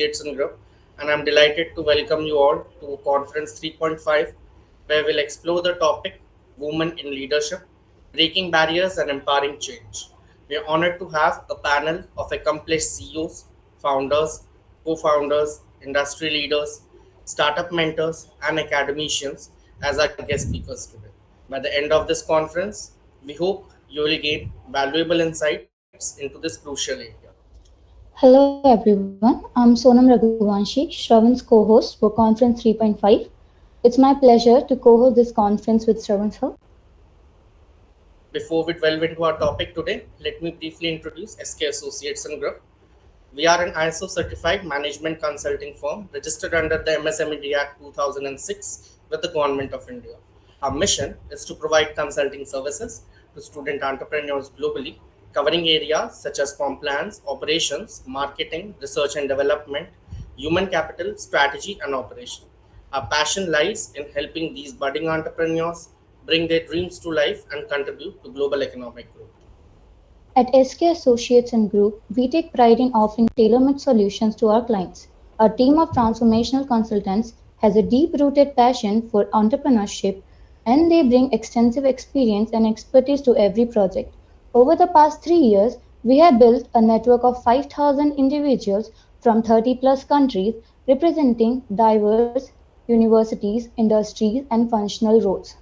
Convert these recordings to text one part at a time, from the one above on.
Associates and Group, and I'm delighted to welcome you all to Conference 3.5, where we'll explore the topic Women in Leadership, Breaking Barriers and Empowering Change. We are honored to have a panel of accomplished CEOs, founders, co founders, industry leaders, startup mentors, and academicians as our guest speakers today. By the end of this conference, we hope you will gain valuable insights into this crucial area. Hello everyone, I'm Sonam Raghuvanshi, Shravan's co-host for Conference 3.5. It's my pleasure to co-host this conference with Shravan sir. Before we delve into our topic today, let me briefly introduce SK Associates and Group. We are an ISO certified management consulting firm registered under the MSMED Act 2006 with the Government of India. Our mission is to provide consulting services to student entrepreneurs globally, covering areas such as compliance, operations, marketing, research and development, human capital, strategy, and operation. Our passion lies in helping these budding entrepreneurs bring their dreams to life and contribute to global economic growth. At SK Associates and Group, we take pride in offering tailor-made solutions to our clients. Our team of transformational consultants has a deep-rooted passion for entrepreneurship and they bring extensive experience and expertise to every project. Over the past 3 years, we have built a network of 5,000 individuals from 30 plus countries representing diverse universities, industries, and functional roles.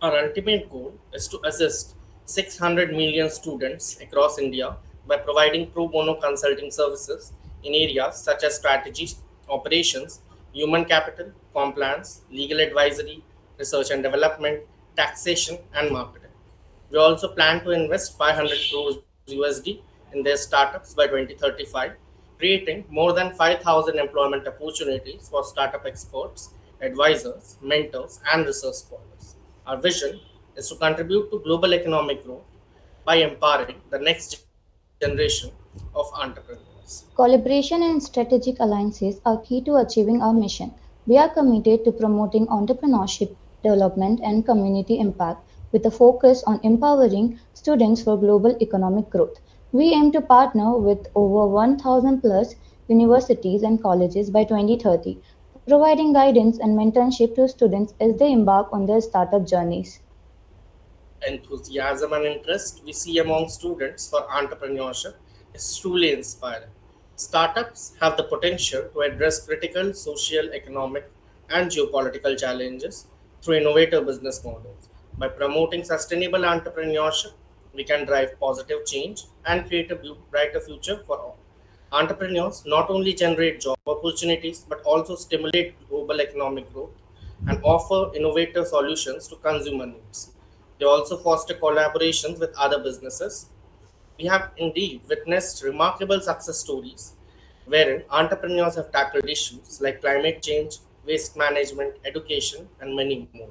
Our ultimate goal is to assist 600 million students across India by providing pro bono consulting services in areas such as strategy, operations, human capital, compliance, legal advisory, research and development, taxation, and marketing. We also plan to invest 500 crores USD in their startups by 2035, creating more than 5,000 employment opportunities for startup experts, advisors, mentors, and research scholars. Our vision is to contribute to global economic growth by empowering the next generation of entrepreneurs. Collaboration and strategic alliances are key to achieving our mission. We are committed to promoting entrepreneurship, development, and community impact with a focus on empowering students for global economic growth. We aim to partner with over 1,000 plus universities and colleges by 2030, providing guidance and mentorship to students as they embark on their startup journeys. The enthusiasm and interest we see among students for entrepreneurship is truly inspiring. Startups have the potential to address critical social, economic, and geopolitical challenges through innovative business models. By promoting sustainable entrepreneurship, we can drive positive change and create a brighter future for all. Entrepreneurs not only generate job opportunities but also stimulate global economic growth and offer innovative solutions to consumer needs. They also foster collaborations with other businesses. We have indeed witnessed remarkable success stories wherein entrepreneurs have tackled issues like climate change, waste management, education, and many more.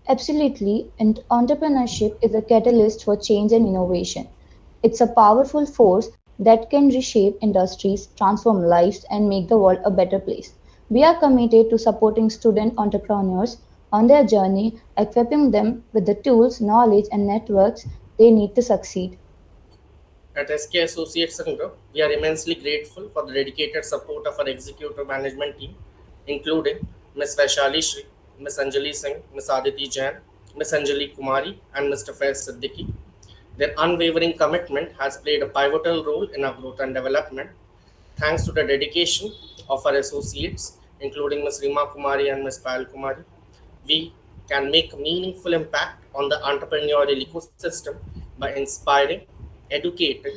Absolutely, and entrepreneurship is a catalyst for change and innovation. It's a powerful force that can reshape industries, transform lives, and make the world a better place. We are committed to supporting student entrepreneurs on their journey, equipping them with the tools, knowledge, and networks they need to succeed. At SK Associates and Group, we are immensely grateful for the dedicated support of our executive management team, including Ms. Vaishali Shri, Ms. Anjali Singh, Ms. Aditi Jain, Ms. Anjali Kumari, and Mr. Faiz Siddiqui. Their unwavering commitment has played a pivotal role in our growth and development. Thanks to the dedication of our associates, including Ms. Rima Kumari and Ms. Payal Kumari, we can make a meaningful impact on the entrepreneurial ecosystem by inspiring, educating,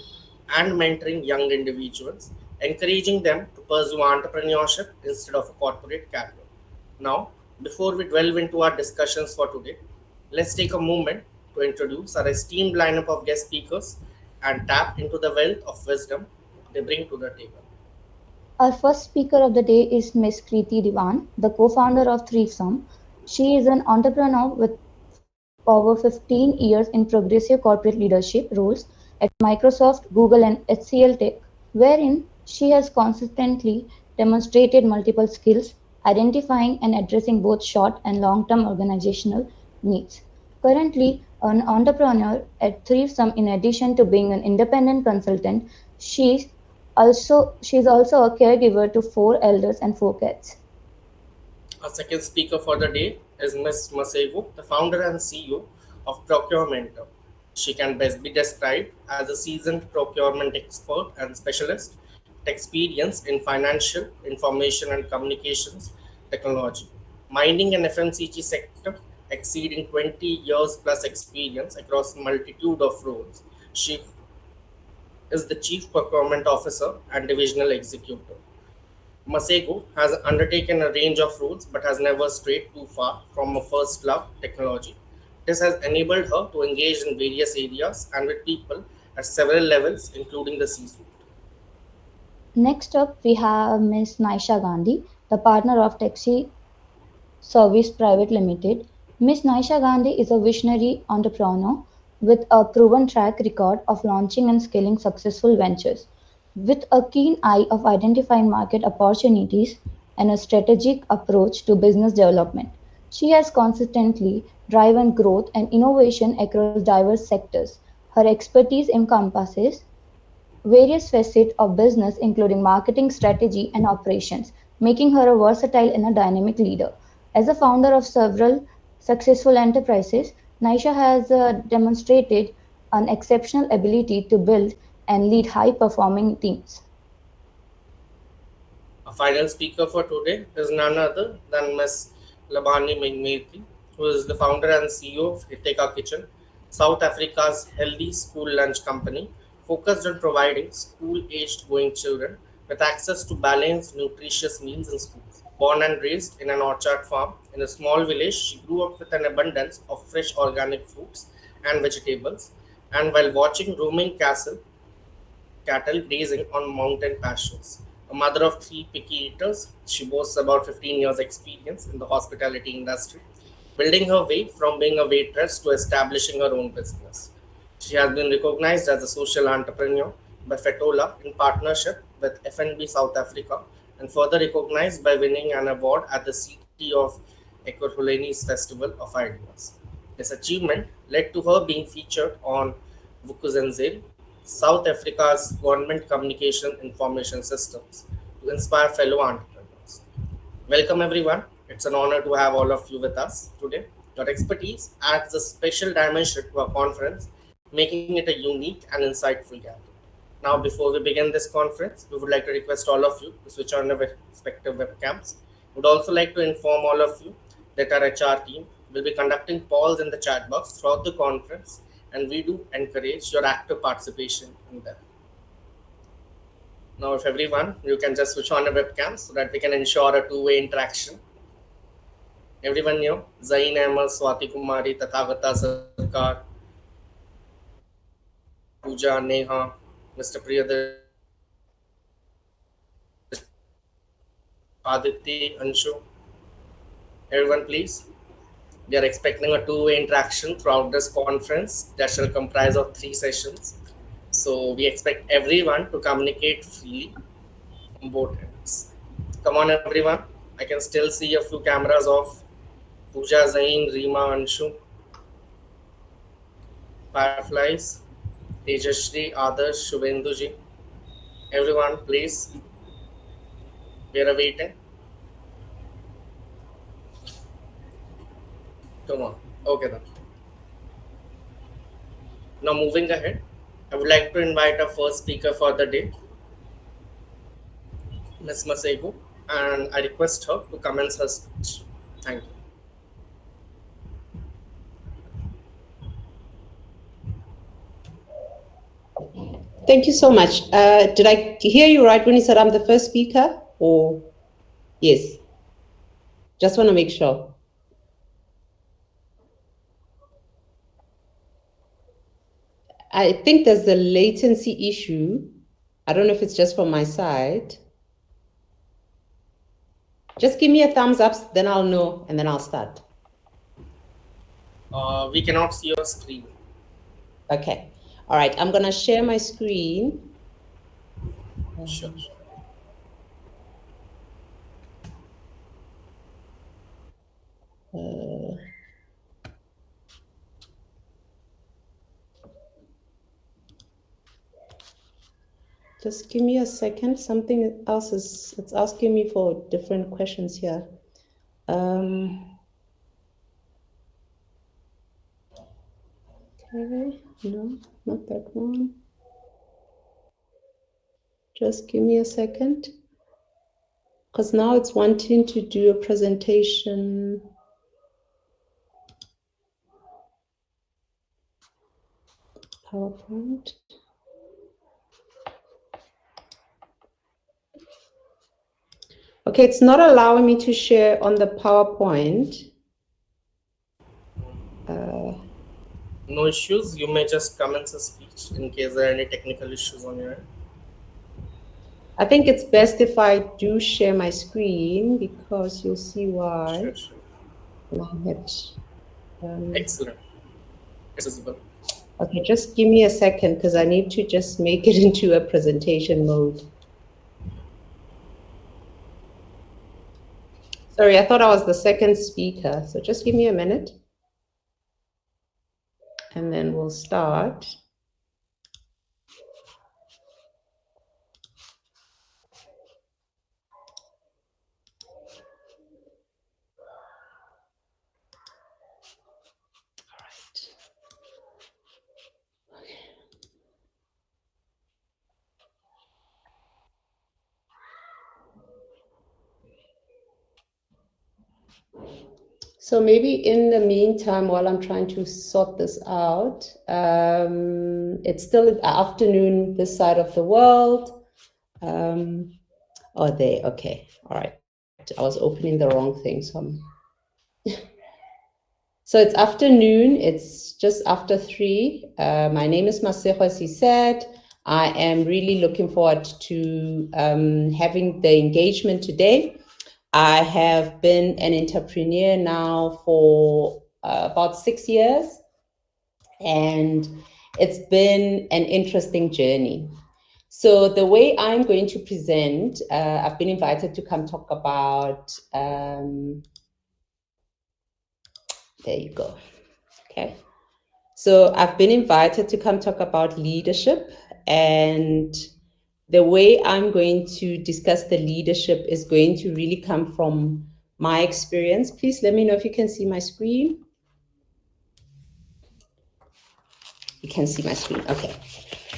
and mentoring young individuals, encouraging them to pursue entrepreneurship instead of a corporate career. Now, before we delve into our discussions for today, let's take a moment to introduce our esteemed lineup of guest speakers and tap into the wealth of wisdom they bring to the table. Our first speaker of the day is Ms. Kriti Diwan, the co-founder of Threesome. She is an entrepreneur with over 15 years in progressive corporate leadership roles at Microsoft, Google, and HCL Tech, wherein she has consistently demonstrated multiple skills, identifying and addressing both short and long-term organizational needs. Currently an entrepreneur at Threesome, in addition to being an independent consultant, she She is also a caregiver to four elders and four cats. Our second speaker for the day is Ms. Masego, the founder and CEO of Procurement. She can best be described as a seasoned procurement expert and specialist with experience in financial, information, and communications technology, mining and FMCG sector, exceeding 20 years plus experience across multitude of roles. She is the Chief Procurement Officer and Divisional Executive. Masego has undertaken a range of roles but has never strayed too far from her first love, technology. This has enabled her to engage in various areas and with people at several levels, including the C suite. Next up, we have Ms. Naisha Gandhi, the partner of Taxi Service Private Limited. Ms. Naisha Gandhi is a visionary entrepreneur with a proven track record of launching and scaling successful ventures. With a keen eye of identifying market opportunities and a strategic approach to business development, she has consistently driven growth and innovation across diverse sectors. Her expertise encompasses various facets of business, including marketing, strategy, and operations, making her a versatile and a dynamic leader. As a founder of several successful enterprises, Naisha has demonstrated an exceptional ability to build and lead high performing teams. Our final speaker for today is none other than Ms. Labani Mingmeti, who is the founder and CEO of Hiteka Kitchen, South Africa's healthy school lunch company focused on providing school-aged going children with access to balanced, nutritious meals in schools. Born and raised in an orchard farm in a small village, she grew up with an abundance of fresh organic fruits and vegetables, and while watching roaming cattle grazing on mountain pastures. A mother of three picky eaters, she boasts about 15 years' experience in the hospitality industry, building her way from being a waitress to establishing her own business. She has been recognized as a social entrepreneur by Fetola in partnership with FNB South Africa and further recognized by winning an award at the City of Ekurhuleni's Festival of Ideas. This achievement led to her being featured on Vukuzenzele, South Africa's government communication information systems to inspire fellow entrepreneurs. Welcome everyone. It's an honor to have all of you with us today. Your expertise adds a special dimension to our conference, making it a unique and insightful gathering. Now, before we begin this conference, we would like to request all of you to switch on your respective webcams. We would also like to inform all of you that our HR team will be conducting polls in the chat box throughout the conference, and we do encourage your active participation in them. Now, if everyone, you can just switch on your webcams so that we can ensure a two-way interaction. Everyone here, Zain Ahmed, Swati Kumari, Tathagata Sarkar, Pooja, Neha, Mr. Priyadarshan, Aditi, Anshu, everyone please. We are expecting a two-way interaction throughout this conference that shall comprise of 3 sessions. So we expect everyone to communicate freely on both ends. Come on everyone. I can still see a few cameras off. Pooja, Zain, Rima, Anshu, Fireflies, Tejashri, Adarsh, Shubhenduji. Everyone, please. We are awaiting. Come on. Okay then. Now moving ahead, I would like to invite our first speaker for the day, Ms. Masego, and I request her to commence her speech. Thank you. Thank you so much. Did I hear you right when you said I'm the first speaker? Or yes, just want to make sure. I think there's a latency issue. I don't know if it's just from my side. Just give me a thumbs up, then I'll know, and then I'll start. We cannot see your screen. Okay. All right. I'm going to share my screen. Sure. Just give me a second. Something else it's asking me for different questions here. Okay, no, not that one. Just give me a second. Because now it's wanting to do a presentation. PowerPoint. Okay, it's not allowing me to share on the PowerPoint. No issues. You may just commence a speech in case there are any technical issues on your end. I think it's best if I do share my screen because you'll see why. Sure. Excellent. It's visible. Okay, just give me a second because I need to just make it into a presentation mode. Sorry, I thought I was the second speaker, so just give me a minute. And then we'll start. So maybe in the meantime, while I'm trying to sort this out, it's still afternoon this side of the world. Oh, there, okay, all right. I was opening the wrong thing, so So it's afternoon, it's just after 3. My name is Masego, as he said. I am really looking forward to having the engagement today. I have been an entrepreneur now for about 6 years, and it's been an interesting journey. So the way I'm going to present, I've been invited to come talk about, there you go, okay. So I've been invited to come talk about leadership, and the way I'm going to discuss the leadership is going to really come from my experience. Please let me know if you can see my screen. You can see my screen, okay.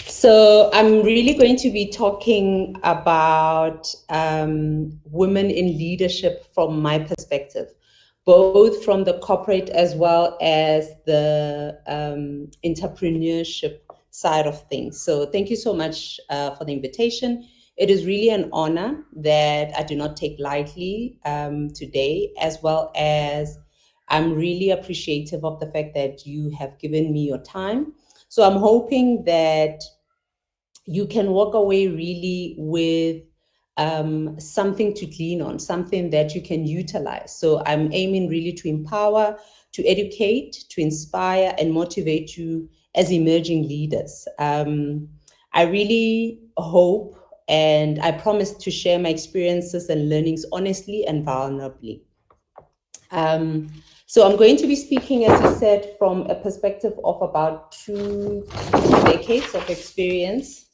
So I'm really going to be talking about women in leadership from my perspective, both from the corporate as well as the entrepreneurship side of things. So thank you so much for the invitation. It is really an honor that I do not take lightly today, as well as I'm really appreciative of the fact that you have given me your time. So I'm hoping that you can walk away really with something to glean on, something that you can utilize. So I'm aiming really to empower, to educate, to inspire, and motivate you as emerging leaders. I really hope and I promise to share my experiences and learnings honestly and vulnerably. So I'm going to be speaking, as I said, from a perspective of about 2 decades of experience.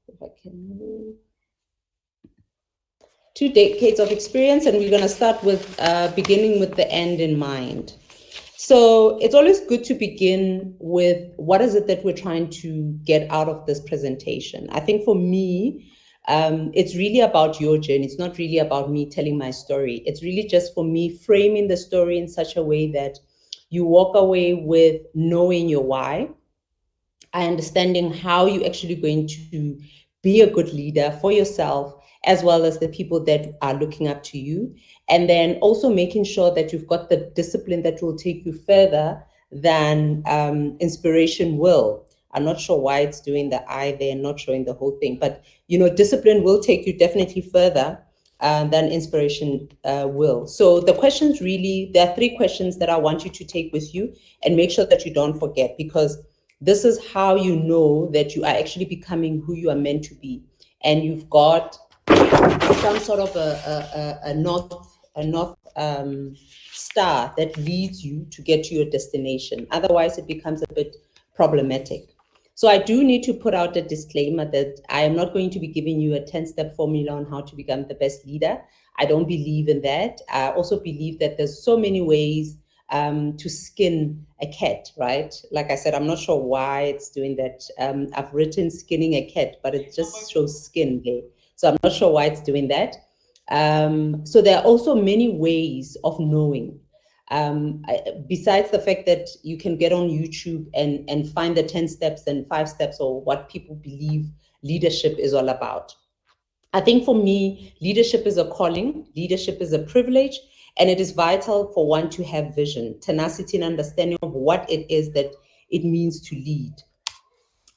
If I can move. 2 decades of experience, and we're going to start with beginning with the end in mind. So it's always good to begin with what is it that we're trying to get out of this presentation. I think for me, it's really about your journey. It's not really about me telling my story. It's really just for me framing the story in such a way that you walk away with knowing your why, understanding how you're actually going to be a good leader for yourself, as well as the people that are looking up to you. And then also making sure that you've got the discipline that will take you further than inspiration will. I'm not sure why it's doing the I there, not showing the whole thing, but discipline will take you definitely further than inspiration will. So the questions really, there are 3 questions that I want you to take with you and make sure that you don't forget, because this is how you know that you are actually becoming who you are meant to be. And you've got some sort of a north star that leads you to get to your destination. Otherwise, it becomes a bit problematic. So I do need to put out a disclaimer that I am not going to be giving you a 10-step formula on how to become the best leader. I don't believe in that. I also believe that there's so many ways to skin a cat, right? Like I said, I'm not sure why it's doing that. I've written skinning a cat, but it just shows skin there. So I'm not sure why it's doing that. So there are also many ways of knowing. Besides the fact that you can get on YouTube and find the 10 steps and 5 steps or what people believe leadership is all about. I think for me, leadership is a calling, leadership is a privilege, and it is vital for one to have vision, tenacity, and understanding of what it is that it means to lead.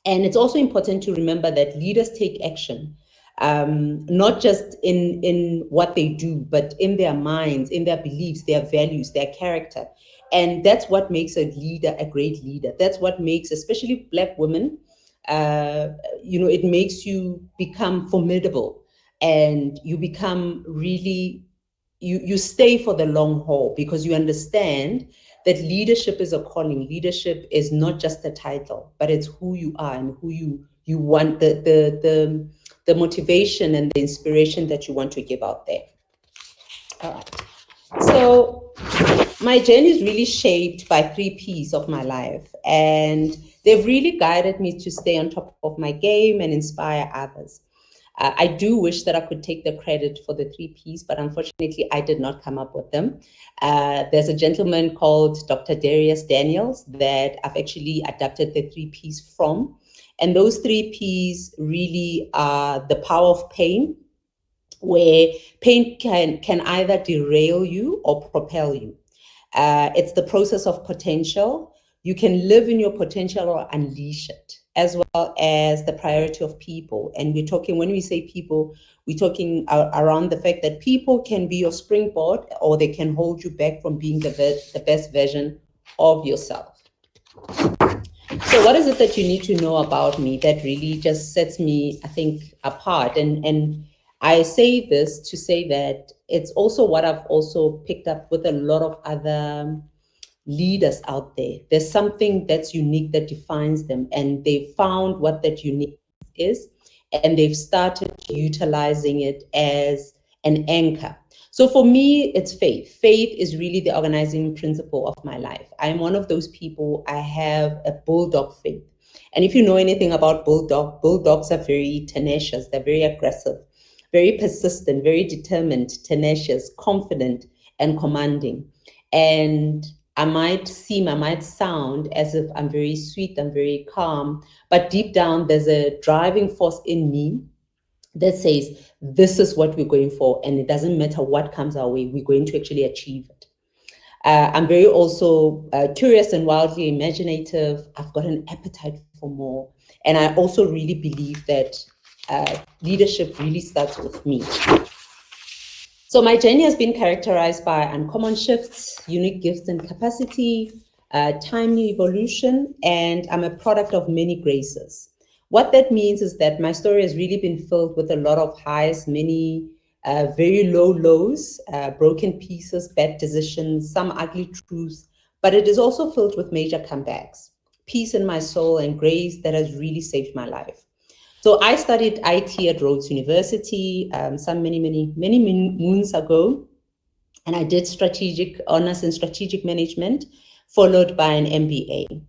And it's also important to remember that leaders take action, not just in what they do, but in their minds, in their beliefs, their values, their character. And that's what makes a leader a great leader. That's what makes, especially Black women, it makes you become formidable, and you become really, you stay for the long haul, because you understand that leadership is a calling. Leadership is not just a title, but it's who you are and who you want, the motivation and the inspiration that you want to give out there. All right. So my journey is really shaped by 3 P's of my life, and they've really guided me to stay on top of my game and inspire others. I do wish that I could take the credit for the 3 P's, but unfortunately, I did not come up with them. There's a gentleman called Dr. Darius Daniels that I've actually adapted the 3 P's from. And those 3 P's really are the power of pain, where pain can either derail you or propel you. It's the process of potential. You can live in your potential or unleash it, as well as the priority of people. And we're talking, when we say people, we're talking around the fact that people can be your springboard, or they can hold you back from being the best version of yourself. So what is it that you need to know about me that really just sets me, I think, apart? And I say this to say that it's also what I've also picked up with a lot of other leaders out there. There's something that's unique that defines them, and they've found what that unique is, and they've started utilizing it as an anchor. So for me, it's faith. Faith is really the organizing principle of my life. I'm one of those people, I have a bulldog faith. And if you know anything about bulldogs are very tenacious, they're very aggressive, very persistent, very determined, tenacious, confident, and commanding. And I might sound as if I'm very sweet, I'm very calm, but deep down, there's a driving force in me that says, this is what we're going for, and it doesn't matter what comes our way, we're going to actually achieve it. I'm very also curious and wildly imaginative. I've got an appetite for more. And I also really believe that leadership really starts with me. So my journey has been characterized by uncommon shifts, unique gifts and capacity, timely evolution, and I'm a product of many graces. What that means is that my story has really been filled with a lot of highs, many very low lows, broken pieces, bad decisions, some ugly truths, but it is also filled with major comebacks, peace in my soul, and grace that has really saved my life. So I studied IT at Rhodes University many moons ago, and I did honors in strategic management, followed by an MBA.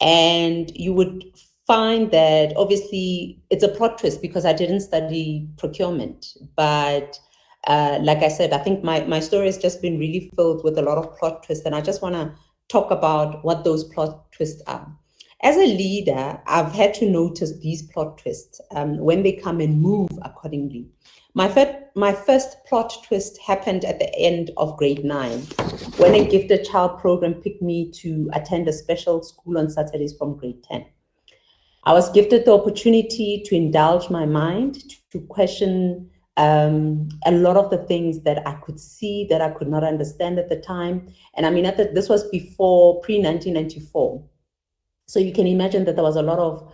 And you would find that obviously it's a plot twist because I didn't study procurement, but like I said, I think my story has just been really filled with a lot of plot twists, and I just want to talk about what those plot twists are. As a leader, I've had to notice these plot twists when they come and move accordingly. My first plot twist happened at the end of grade 9, when a gifted child program picked me to attend a special school on Saturdays from grade 10. I was gifted the opportunity to indulge my mind, to question a lot of the things that I could see that I could not understand at the time. And I mean, this was pre-1994. So you can imagine that there was a lot of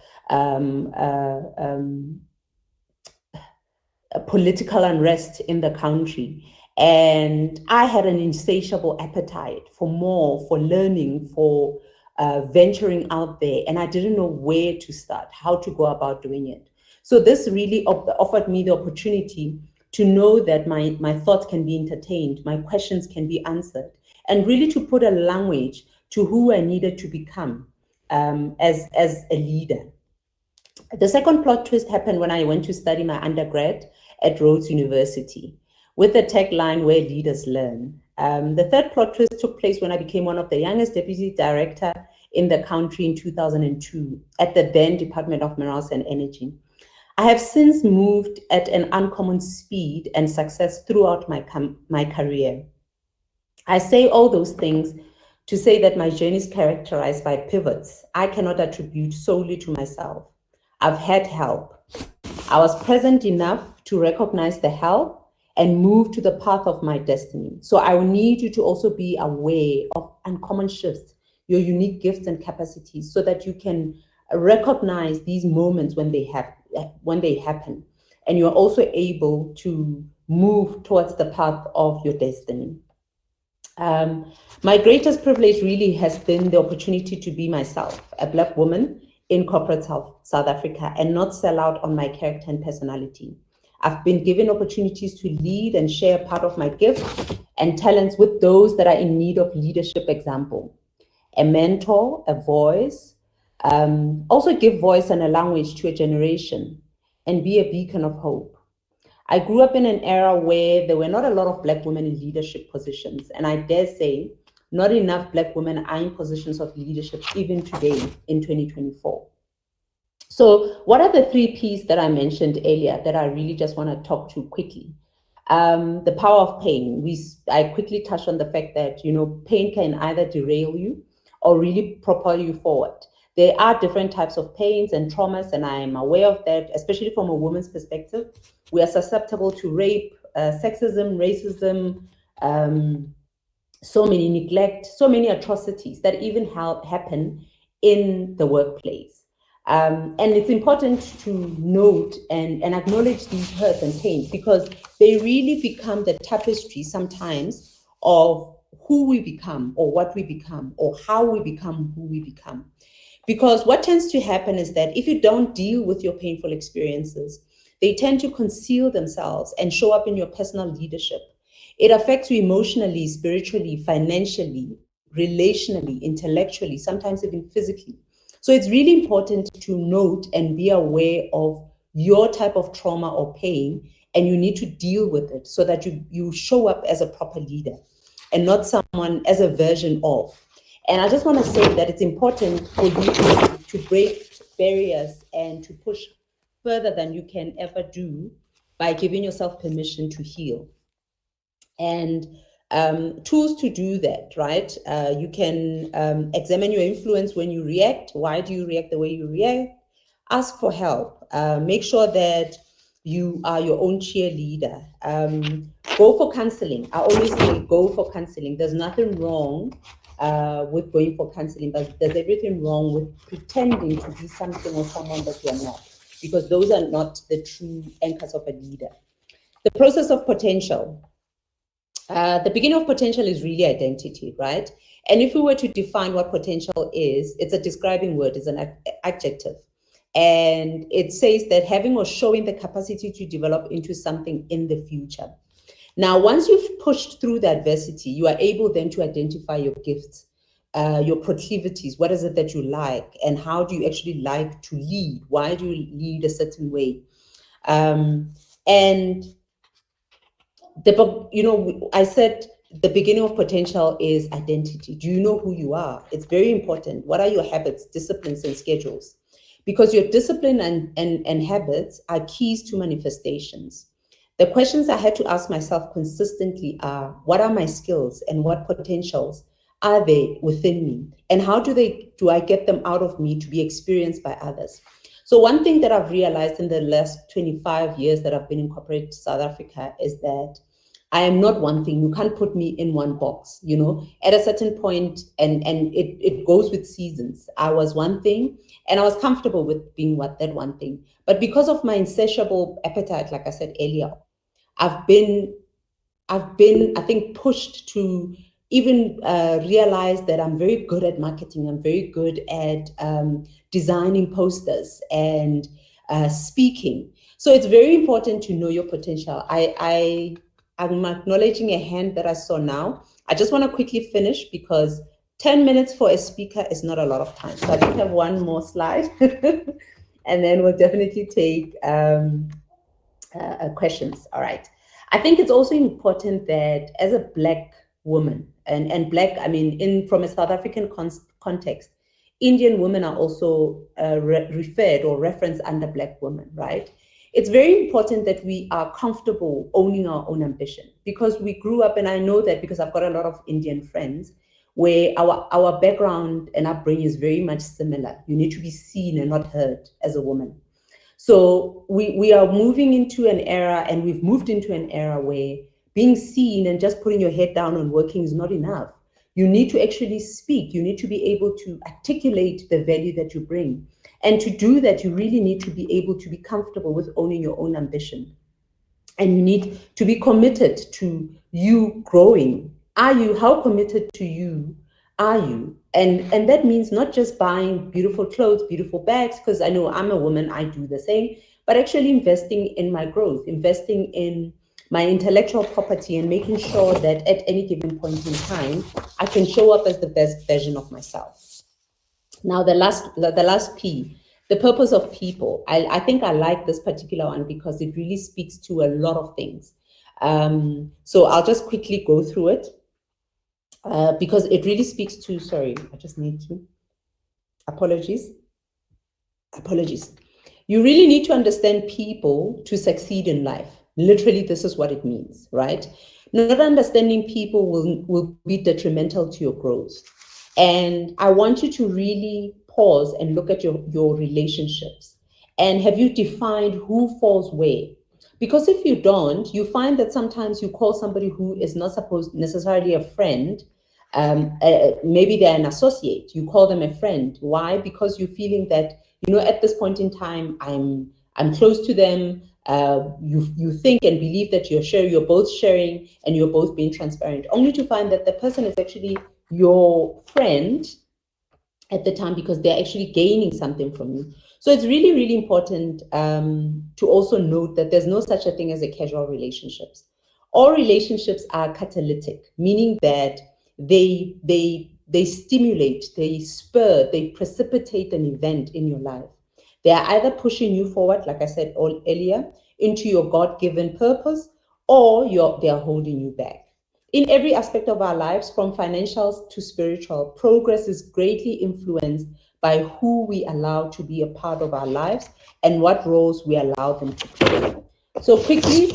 political unrest in the country. And I had an insatiable appetite for more, for learning, for venturing out there, and I didn't know where to start, how to go about doing it. So this really offered me the opportunity to know that my thoughts can be entertained, my questions can be answered, and really to put a language to who I needed to become as a leader. The second plot twist happened when I went to study my undergrad at Rhodes University with the tagline "Where Leaders Learn." The third plot twist took place when I became one of the youngest deputy director in the country in 2002 at the then Department of Minerals and Energy. I have since moved at an uncommon speed and success throughout my career. I say all those things to say that my journey is characterized by pivots I cannot attribute solely to myself. I've had help. I was present enough to recognize the help and move to the path of my destiny. So I will need you to also be aware of uncommon shifts, your unique gifts and capacities, so that you can recognize these moments when they happen, and you're also able to move towards the path of your destiny. My greatest privilege really has been the opportunity to be myself, a Black woman in corporate South Africa, and not sell out on my character and personality. I've been given opportunities to lead and share part of my gift and talents with those that are in need of leadership example, a mentor, a voice, also give voice and a language to a generation and be a beacon of hope. I grew up in an era where there were not a lot of Black women in leadership positions, and I dare say not enough Black women are in positions of leadership even today in 2024. So what are the 3 P's that I mentioned earlier that I really just want to talk to quickly? The power of pain. I quickly touched on the fact that, pain can either derail you or really propel you forward. There are different types of pains and traumas, and I am aware of that, especially from a woman's perspective. We are susceptible to rape, sexism, racism, so many neglect, so many atrocities that even happen in the workplace. And it's important to note and acknowledge these hurts and pains, because they really become the tapestry sometimes of who we become or what we become or how we become who we become. Because what tends to happen is that if you don't deal with your painful experiences, they tend to conceal themselves and show up in your personal leadership. It affects you emotionally, spiritually, financially, relationally, intellectually, sometimes even physically. So it's really important to note and be aware of your type of trauma or pain, and you need to deal with it so that you show up as a proper leader and not someone as a version of. And I just want to say that it's important for you to break barriers and to push further than you can ever do by giving yourself permission to heal. And tools to do that, right? You can examine your influence when you react. Why do you react the way you react? Ask for help. Make sure that you are your own cheerleader. Go for counseling. I always say go for counseling. There's nothing wrong with going for counseling, but there's everything wrong with pretending to be something or someone that you're not, because those are not the true anchors of a leader. The process of potential. The beginning of potential is really identity, right? And if we were to define what potential is, it's a describing word, it's an adjective. And it says that having or showing the capacity to develop into something in the future. Now, once you've pushed through the adversity, you are able then to identify your gifts, your proclivities. What is it that you like? And how do you actually like to lead? Why do you lead a certain way? And I said the beginning of potential is identity. Do you know who you are? It's very important. What are your habits, disciplines, and schedules? Because your discipline and habits are keys to manifestations. The questions I had to ask myself consistently are, what are my skills and what potentials are they within me? And how do I get them out of me to be experienced by others? So one thing that I've realized in the last 25 years that I've been in corporate South Africa is that I am not one thing. You can't put me in one box, at a certain point, and it goes with seasons. I was one thing and I was comfortable with being that one thing. But because of my insatiable appetite, like I said earlier, I've been, I think, pushed to even realized that I'm very good at marketing. I'm very good at designing posters and speaking. So it's very important to know your potential. I'm acknowledging a hand that I saw now. I just want to quickly finish because 10 minutes for a speaker is not a lot of time. So I just have one more slide and then we'll definitely take questions. All right. I think it's also important that as a Black woman, and Black, I mean, from a South African context, Indian women are also referred or referenced under Black women, right? It's very important that we are comfortable owning our own ambition, because we grew up, and I know that because I've got a lot of Indian friends, where our background and upbringing is very much similar. You need to be seen and not heard as a woman. So we are moving into an era, and we've moved into an era where being seen and just putting your head down and working is not enough. You need to actually speak. You need to be able to articulate the value that you bring. And to do that, you really need to be able to be comfortable with owning your own ambition. And you need to be committed to you growing. How committed to you are you? And that means not just buying beautiful clothes, beautiful bags, because I know I'm a woman, I do the same, but actually investing in my growth, investing in my intellectual property, and making sure that at any given point in time, I can show up as the best version of myself. Now, the last P, the purpose of people. I think I like this particular one because it really speaks to a lot of things. So I'll just quickly go through it because it really speaks to, sorry, I just need to, apologies. You really need to understand people to succeed in life. Literally, this is what it means, right? Not understanding people will be detrimental to your growth. And I want you to really pause and look at your relationships. And have you defined who falls where? Because if you don't, you find that sometimes you call somebody who is not supposed necessarily a friend, maybe they're an associate, you call them a friend. Why? Because you're feeling that, at this point in time, I'm close to them. You think and believe that you're both sharing and you're both being transparent, only to find that the person is actually your friend at the time because they're actually gaining something from you. So it's really, really important to also note that there's no such a thing as a casual relationships. All relationships are catalytic, meaning that they stimulate, they spur, they precipitate an event in your life. They are either pushing you forward, like I said earlier, into your God-given purpose, or they are holding you back. In every aspect of our lives, from financial to spiritual, progress is greatly influenced by who we allow to be a part of our lives and what roles we allow them to play. So quickly,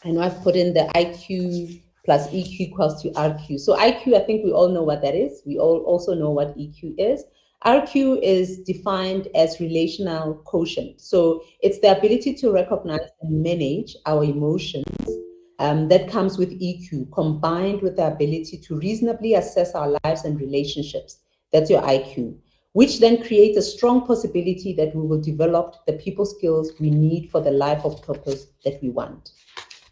I know I've put in the IQ plus EQ equals to RQ. So IQ, I think we all know what that is. We all also know what EQ is. RQ is defined as relational quotient. So it's the ability to recognize and manage our emotions that comes with EQ, combined with the ability to reasonably assess our lives and relationships. That's your IQ, which then creates a strong possibility that we will develop the people skills we need for the life of purpose that we want.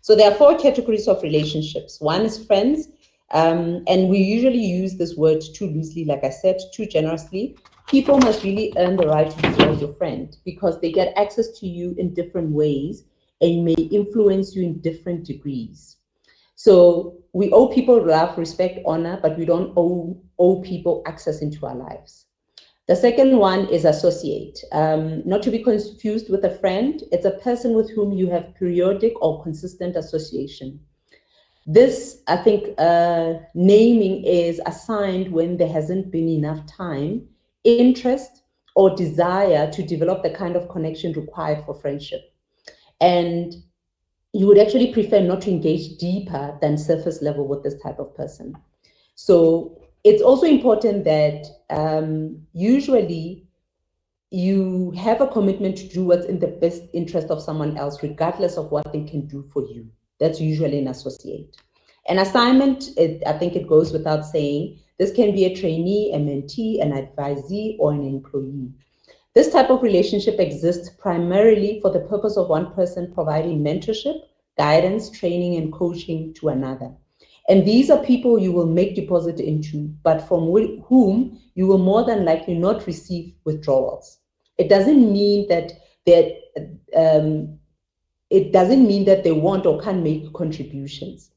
So there are 4 categories of relationships. One is friends, and we usually use this word too loosely, like I said, too generously. People must really earn the right to be called your friend because they get access to you in different ways and may influence you in different degrees. So we owe people love, respect, honor, but we don't owe people access into our lives. The second one is associate. Not to be confused with a friend. It's a person with whom you have periodic or consistent association. This, I think, naming is assigned when there hasn't been enough time, interest, or desire to develop the kind of connection required for friendship. And you would actually prefer not to engage deeper than surface level with this type of person. So it's also important that usually you have a commitment to do what's in the best interest of someone else, regardless of what they can do for you. That's usually an associate. An assignment, I think it goes without saying, this can be a trainee, a mentee, an advisee, or an employee. This type of relationship exists primarily for the purpose of one person providing mentorship, guidance, training, and coaching to another. And these are people you will make deposit into, but from whom you will more than likely not receive withdrawals. It doesn't mean that they want or can't make contributions.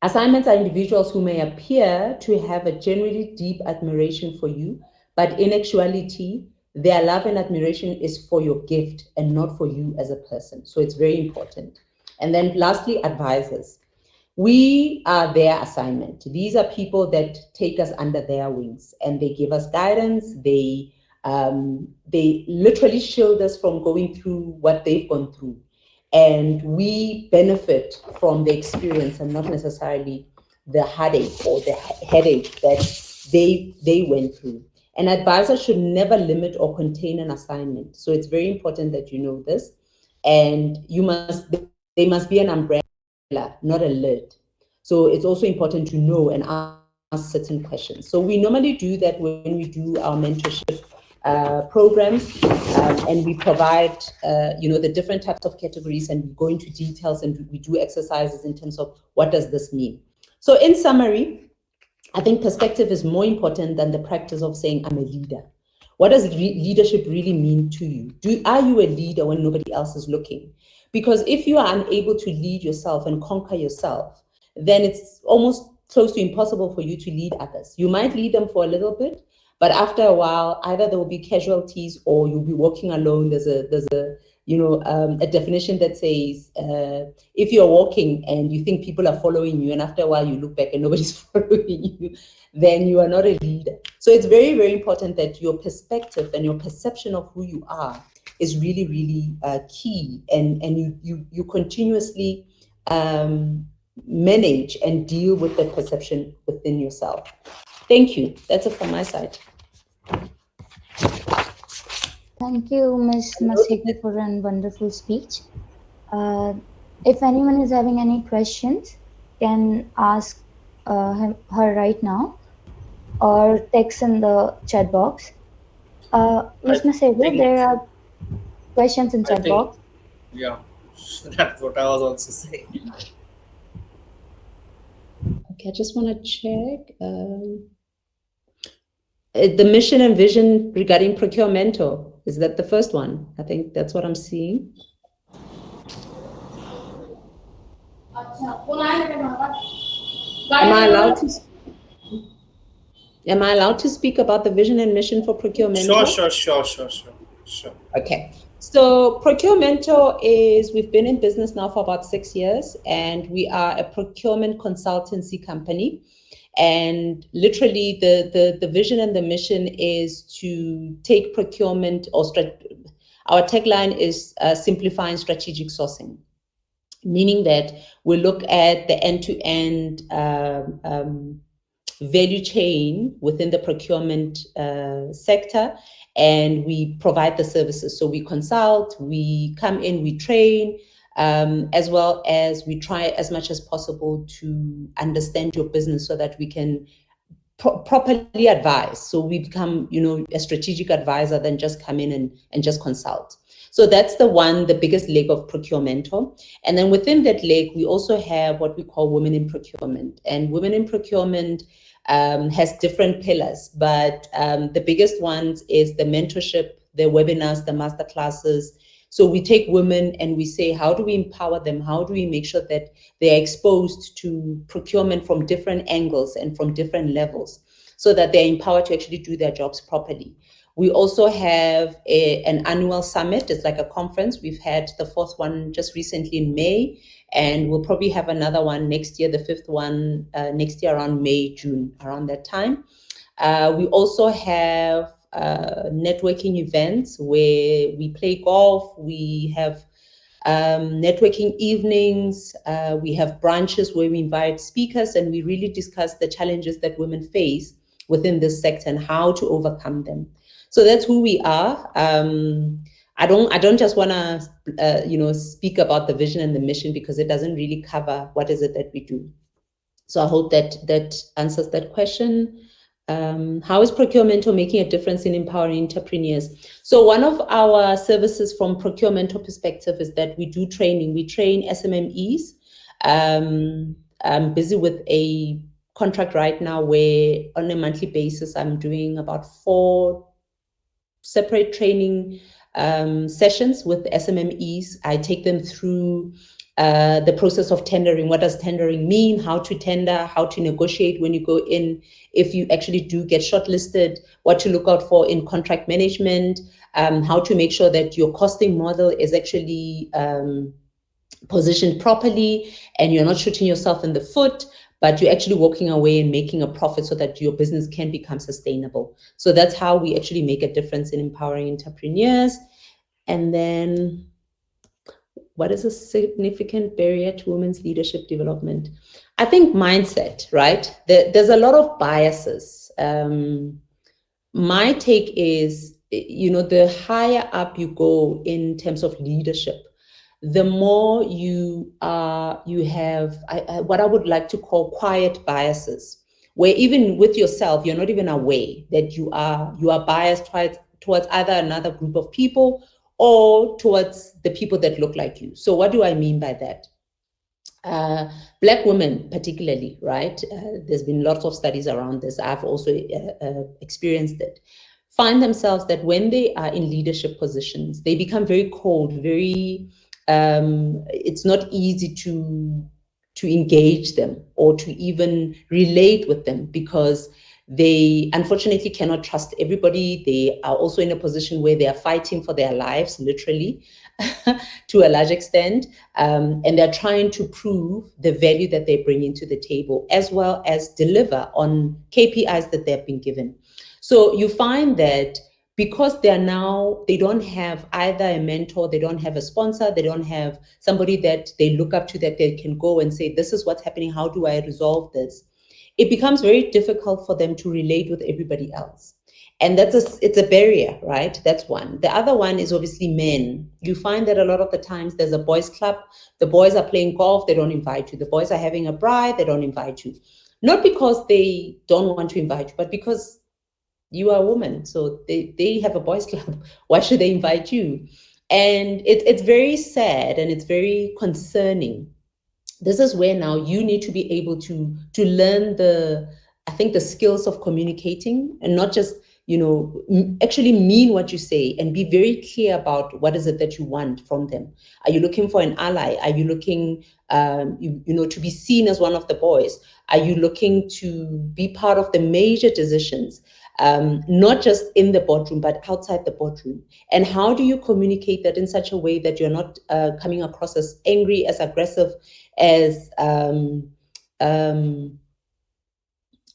Assignments are individuals who may appear to have a generally deep admiration for you, but in actuality, their love and admiration is for your gift and not for you as a person. So it's very important. And then lastly, advisors. We are their assignment. These are people that take us under their wings and they give us guidance. They literally shield us from going through what they've gone through. And we benefit from the experience and not necessarily the heartache or the headache that they went through. An advisor should never limit or contain an assignment. So it's very important that you know this. And they must be an umbrella, not a lid. So it's also important to know and ask certain questions. So we normally do that when we do our mentorship programs, and we provide the different types of categories, and we go into details and we do exercises in terms of what does this mean. So in summary, I think perspective is more important than the practice of saying I'm a leader. What does leadership really mean to you? Are you a leader when nobody else is looking? Because if you are unable to lead yourself and conquer yourself, then it's almost close to impossible for you to lead others. You might lead them for a little bit, but after a while, either there will be casualties or you'll be walking alone. There's a definition that says if you're walking and you think people are following you, and after a while you look back and nobody's following you, then you are not a leader. So it's very, very important that your perspective and your perception of who you are is really, really key, and you continuously manage and deal with the perception within yourself. Thank you. That's it from my side. Thank you, Ms. Maseki, for a wonderful speech. If anyone is having any questions, can ask her right now or text in the chat box. Ms. Maseki, there are questions in chat box. Yeah, that's what I was also saying. Okay, I just want to check. The mission and vision regarding procurement, is that the first one? I think that's what I'm seeing. Am I allowed to speak about the vision and mission for procurement? Sure. Okay. So Procuremento we've been in business now for about 6 years, and we are a procurement consultancy company. And literally the vision and the mission is to take procurement, our tagline is simplifying strategic sourcing, meaning that we look at the end-to-end value chain within the procurement sector, and we provide the services. So we consult, we come in, we train, as well as we try as much as possible to understand your business so that we can properly advise. So we become, a strategic advisor than just come in and just consult. So that's the biggest leg of Procuremento. And then within that leg, we also have what we call Women in Procurement. And Women in Procurement has different pillars, but the biggest ones is the mentorship, the webinars, the masterclasses. So we take women and we say, how do we empower them? How do we make sure that they're exposed to procurement from different angles and from different levels so that they're empowered to actually do their jobs properly? We also have an annual summit. It's like a conference. We've had the 4th one just recently in May, and we'll probably have another one next year, the 5th one next year around May, June, around that time. We also have networking events where we play golf, we have networking evenings, we have branches where we invite speakers and we really discuss the challenges that women face within this sector and how to overcome them. So that's who we are. I don't just want to speak about the vision and the mission because it doesn't really cover what is it that we do. So I hope that answers that question. How is Procuremento making a difference in empowering entrepreneurs? So one of our services from Procuremento perspective is that we do training. We train SMMEs I'm busy with a contract right now where on a monthly basis, I'm doing about 4 separate training sessions with SMMEs. I take them through the process of tendering. What does tendering mean? How to tender, how to negotiate when you go in, if you actually do get shortlisted, what to look out for in contract management, how to make sure that your costing model is actually positioned properly and you're not shooting yourself in the foot, but you're actually walking away and making a profit so that your business can become sustainable. So that's how we actually make a difference in empowering entrepreneurs. And then, what is a significant barrier to women's leadership development? I think mindset, right? There's a lot of biases. My take is, the higher up you go in terms of leadership, the more you have what I would like to call quiet biases, where even with yourself, you're not even aware that you are biased towards either another group of people or towards the people that look like you. So what do I mean by that? Black women particularly, right? There's been lots of studies around this. I've also experienced it. Find themselves that when they are in leadership positions, they become very cold, very, it's not easy to engage them or to even relate with them because they unfortunately cannot trust everybody. They are also in a position where they are fighting for their lives, literally, to a large extent. And they're trying to prove the value that they bring into the table, as well as deliver on KPIs that they've been given. So you find that because they don't have either a mentor, they don't have a sponsor, they don't have somebody that they look up to that they can go and say, this is what's happening, how do I resolve this? It becomes very difficult for them to relate with everybody else. And it's a barrier, right? That's one. The other one is obviously men. You find that a lot of the times there's a boys' club, the boys are playing golf, they don't invite you. The boys are having a bride, they don't invite you. Not because they don't want to invite you, but because you are a woman. So they have a boys' club. Why should they invite you? And it's very sad and it's very concerning. This is where now you need to be able to learn the skills of communicating and not just, actually mean what you say and be very clear about what is it that you want from them. Are you looking for an ally? Are you looking, to be seen as one of the boys? Are you looking to be part of the major decisions? Not just in the boardroom, but outside the boardroom. And how do you communicate that in such a way that you're not coming across as angry, as aggressive, as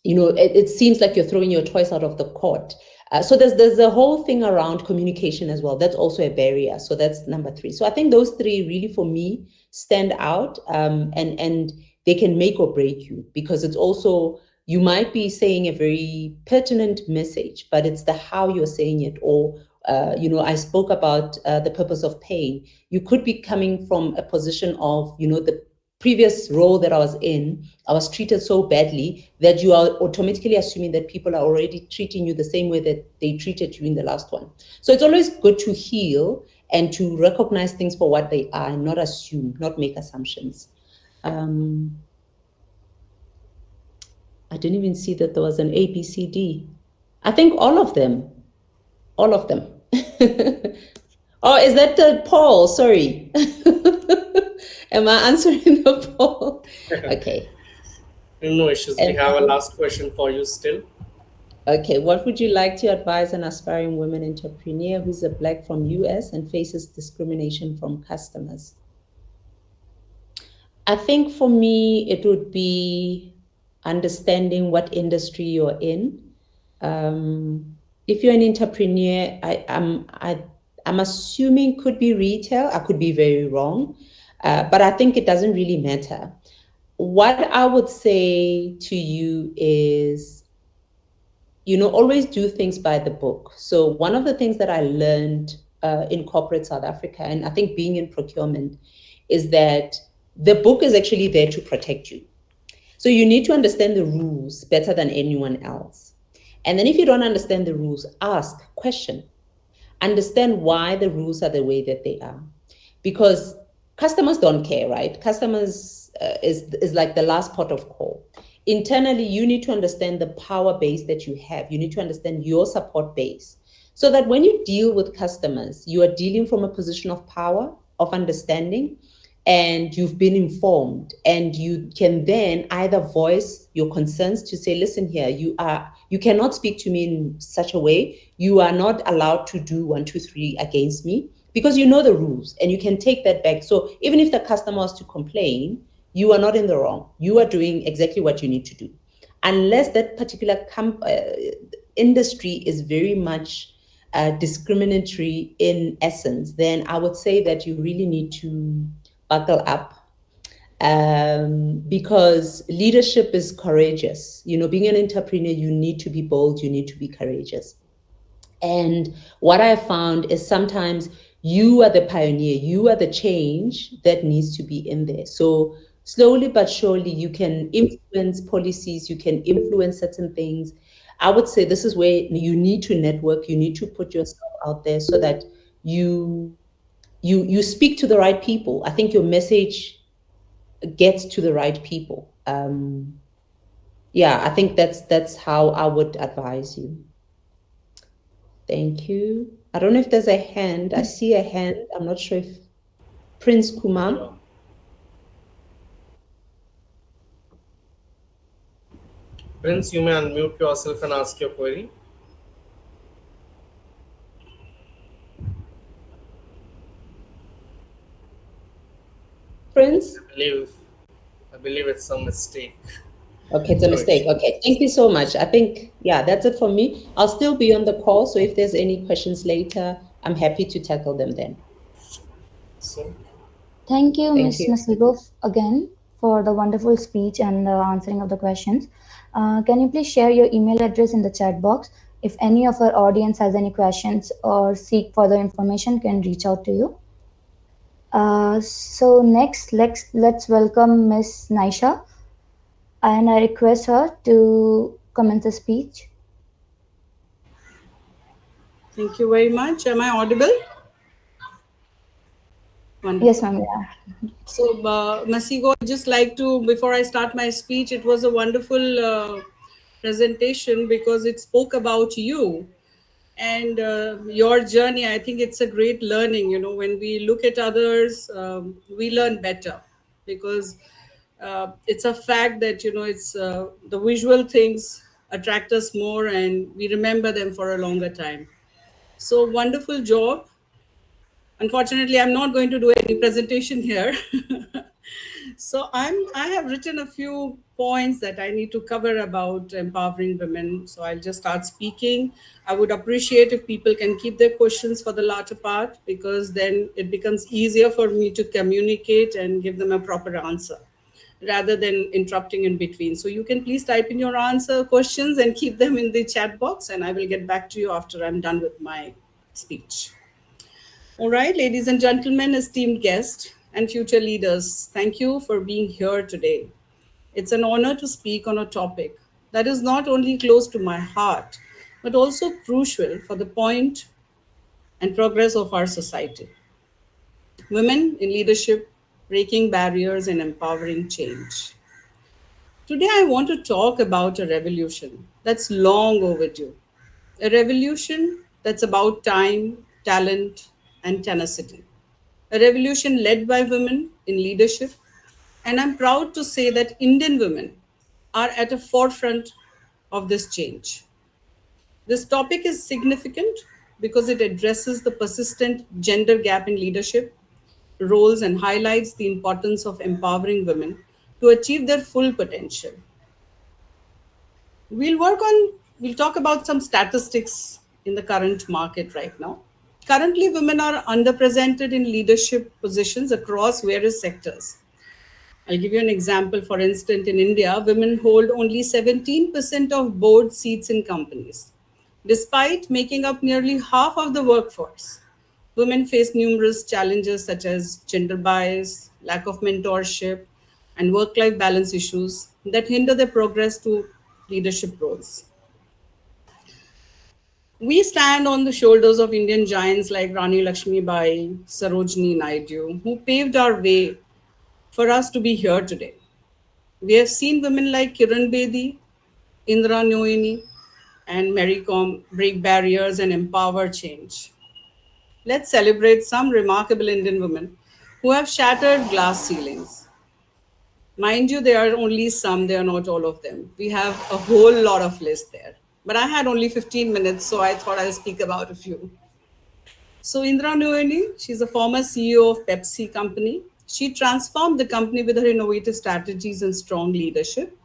it seems like you're throwing your toys out of the court. So there's a whole thing around communication as well. That's also a barrier. So that's number 3. So I think those 3 really for me stand out, and they can make or break you, because it's also, you might be saying a very pertinent message, but it's the how you're saying it. Or I spoke about the purpose of pain. You could be coming from a position of, the previous role that I was in, I was treated so badly that you are automatically assuming that people are already treating you the same way that they treated you in the last one. So it's always good to heal and to recognize things for what they are and not assume, not make assumptions. I didn't even see that there was an A, B, C, D. I think all of them. All of them. Oh, is that the poll? Sorry. Am I answering the poll? Okay. No issues. We have a last question for you still. Okay. What would you like to advise an aspiring women entrepreneur who's a Black from US and faces discrimination from customers? I think for me, it would be understanding what industry you're in. If you're an entrepreneur, I'm assuming could be retail. I could be very wrong, but I think it doesn't really matter. What I would say to you is, always do things by the book. So one of the things that I learned in corporate South Africa, and I think being in procurement, is that the book is actually there to protect you. So you need to understand the rules better than anyone else. And then if you don't understand the rules, ask, question, understand why the rules are the way that they are. Because customers don't care, right? Customers is like the last port of call. Internally, you need to understand the power base that you have. You need to understand your support base so that when you deal with customers, you are dealing from a position of power, of understanding, and you've been informed, and you can then either voice your concerns to say, listen here, you cannot speak to me in such a way. You are not allowed to do 1, 2, 3 against me, because you know the rules and you can take that back. So even if the customer was to complain, you are not in the wrong. You are doing exactly what you need to do. Unless that particular industry is very much discriminatory in essence, then I would say that you really need to buckle up, because leadership is courageous. Being an entrepreneur, you need to be bold, you need to be courageous. And what I found is sometimes you are the pioneer, you are the change that needs to be in there. So slowly but surely, you can influence policies, you can influence certain things. I would say this is where you need to network, you need to put yourself out there so that you speak to the right people. I think your message gets to the right people. Yeah, I think that's how I would advise you. Thank you. I don't know if there's a hand. I see a hand. I'm not sure if Prince Kumar. Yeah. Prince, you may unmute yourself and ask your query. Prince? I believe it's a mistake. Okay, it's a No mistake. issue. Okay, thank you so much. I think, yeah, that's it for me. I'll still be on the call, so if there's any questions later, I'm happy to tackle them then. So, Thank you, Thank Ms. you. Masigo, again for the wonderful speech and the answering of the questions. Can you please share your email address in the chat box? If any of our audience has any questions or seek further information, can reach out to you. So next, let's welcome Miss Naisha, and I request her to commence the speech. Thank you very much. Am I audible? Yes, Wonderful. ma'am. Yeah. So, Masigo, I'd just like to, before I start my speech, it was a wonderful presentation because it spoke about you and your journey. I think it's a great learning. When we look at others, we learn better because it's a fact that, it's the visual things attract us more and we remember them for a longer time. So, wonderful job. Unfortunately, I'm not going to do any presentation here. So I have written a few points that I need to cover about empowering women. So I'll just start speaking. I would appreciate if people can keep their questions for the latter part, because then it becomes easier for me to communicate and give them a proper answer rather than interrupting in between. So you can please type in your answer questions and keep them in the chat box, and I will get back to you after I'm done with my speech. All right, ladies and gentlemen, esteemed guests and future leaders, thank you for being here today. It's an honor to speak on a topic that is not only close to my heart, but also crucial for the point and progress of our society. Women in leadership, breaking barriers and empowering change. Today, I want to talk about a revolution that's long overdue. A revolution that's about time, talent, and tenacity. A revolution led by women in leadership. And I'm proud to say that Indian women are at the forefront of this change. This topic is significant because it addresses the persistent gender gap in leadership roles and highlights the importance of empowering women to achieve their full potential. We'll talk about some statistics in the current market right now. Currently, women are underrepresented in leadership positions across various sectors. I'll give you an example. For instance, in India, women hold only 17% of board seats in companies. Despite making up nearly half of the workforce, women face numerous challenges such as gender bias, lack of mentorship, and work life balance issues that hinder their progress to leadership roles. We stand on the shoulders of Indian giants like Rani Lakshmibai, Sarojini Naidu, who paved our way for us to be here today. We have seen women like Kiran Bedi, Indra Noini, and Mary Kom break barriers and empower change. Let's celebrate some remarkable Indian women who have shattered glass ceilings. Mind you, there are only some, they are not all of them. We have a whole lot of list there. But I had only 15 minutes, so I thought I'll speak about a few. So Indra Noini, she's a former CEO of Pepsi company. She transformed the company with her innovative strategies and strong leadership.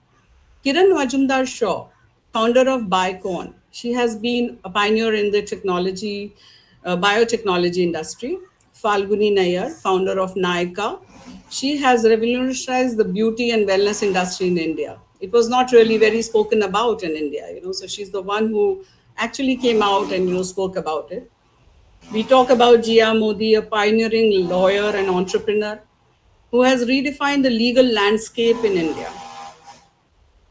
Kiran Majumdar Shaw, founder of Biocon. She has been a pioneer in the biotechnology industry. Falguni Nayar, founder of Nykaa. She has revolutionized the beauty and wellness industry in India. It was not really very spoken about in India, so she's the one who actually came out and, spoke about it. We talk about Jia Modi, a pioneering lawyer and entrepreneur who has redefined the legal landscape in India.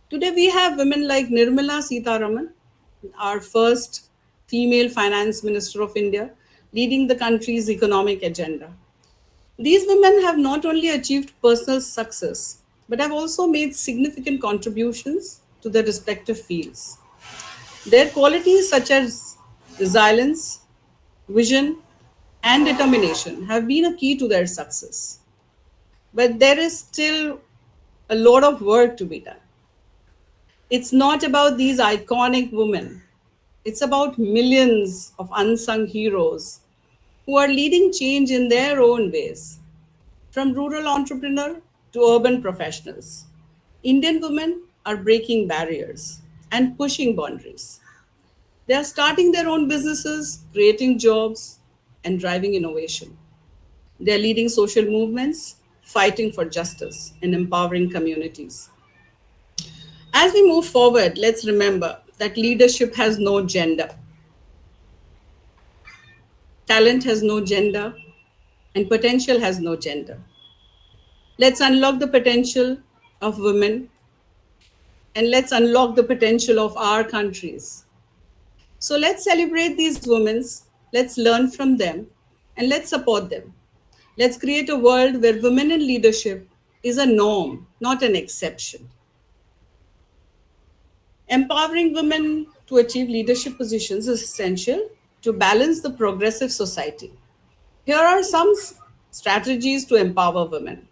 Today, we have women like Nirmala Sitharaman, our first female finance minister of India, leading the country's economic agenda. These women have not only achieved personal success, but have also made significant contributions to their respective fields. Their qualities, such as resilience, vision, and determination, have been a key to their success. But there is still a lot of work to be done. It's not about these iconic women. It's about millions of unsung heroes who are leading change in their own ways. From rural entrepreneur to urban professionals, Indian women are breaking barriers and pushing boundaries. They are starting their own businesses, creating jobs, and driving innovation. They are leading social movements, fighting for justice, and empowering communities. As we move forward, let's remember that leadership has no gender, talent has no gender, and potential has no gender. Let's unlock the potential of women and let's unlock the potential of our countries. So let's celebrate these women, let's learn from them, and let's support them. Let's create a world where women in leadership is a norm, not an exception. Empowering women to achieve leadership positions is essential to balance the progressive society. Here are some strategies to empower women.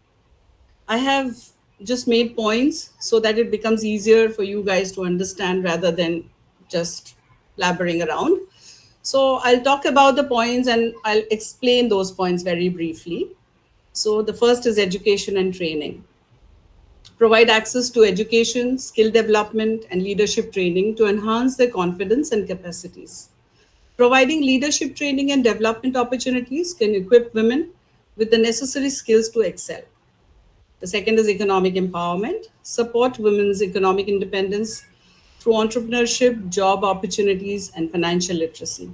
I have just made points so that it becomes easier for you guys to understand rather than just blabbering around. So I'll talk about the points and I'll explain those points very briefly. So the first is education and training. Provide access to education, skill development, and leadership training to enhance their confidence and capacities. Providing leadership training and development opportunities can equip women with the necessary skills to excel. The second is economic empowerment. Support women's economic independence through entrepreneurship, job opportunities, and financial literacy.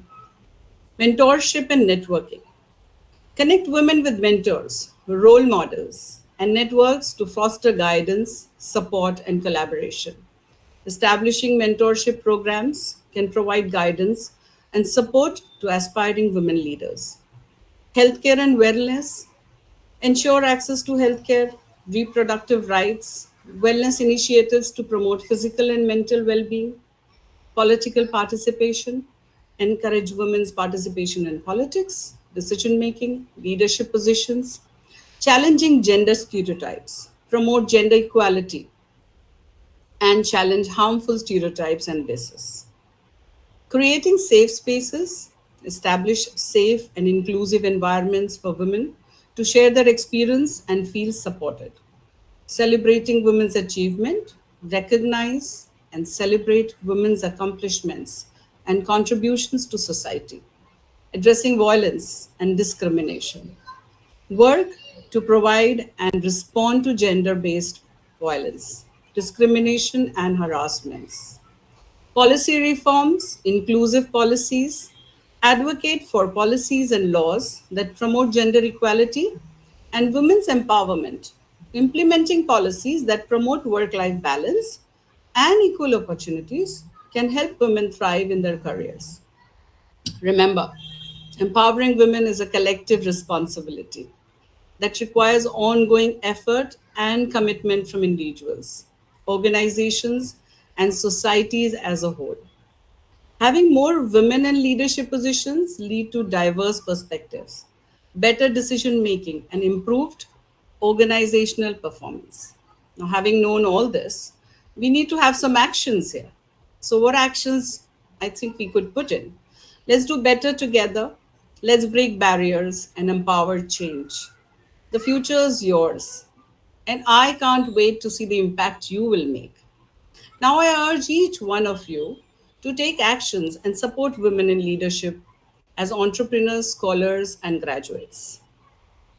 Mentorship and networking. Connect women with mentors, role models, and networks to foster guidance, support, and collaboration. Establishing mentorship programs can provide guidance and support to aspiring women leaders. Healthcare and wellness. Ensure access to healthcare, reproductive rights, wellness initiatives to promote physical and mental well being, political participation, encourage women's participation in politics, decision making, leadership positions, challenging gender stereotypes, promote gender equality, and challenge harmful stereotypes and biases. Creating safe spaces, establish safe and inclusive environments for women to share their experience and feel supported. Celebrating women's achievement, recognize and celebrate women's accomplishments and contributions to society. Addressing violence and discrimination. Work to provide and respond to gender based violence, discrimination, and harassments. Policy reforms, inclusive policies, advocate for policies and laws that promote gender equality and women's empowerment, implementing policies that promote work life balance and equal opportunities can help women thrive in their careers. Remember, empowering women is a collective responsibility that requires ongoing effort and commitment from individuals, organizations, and societies as a whole. Having more women in leadership positions lead to diverse perspectives, better decision making, and improved organizational performance. Now, having known all this, we need to have some actions here. So, what actions I think we could put in? Let's do better together. Let's break barriers and empower change. The future is yours, and I can't wait to see the impact you will make. Now, I urge each one of you to take actions and support women in leadership as entrepreneurs, scholars, and graduates.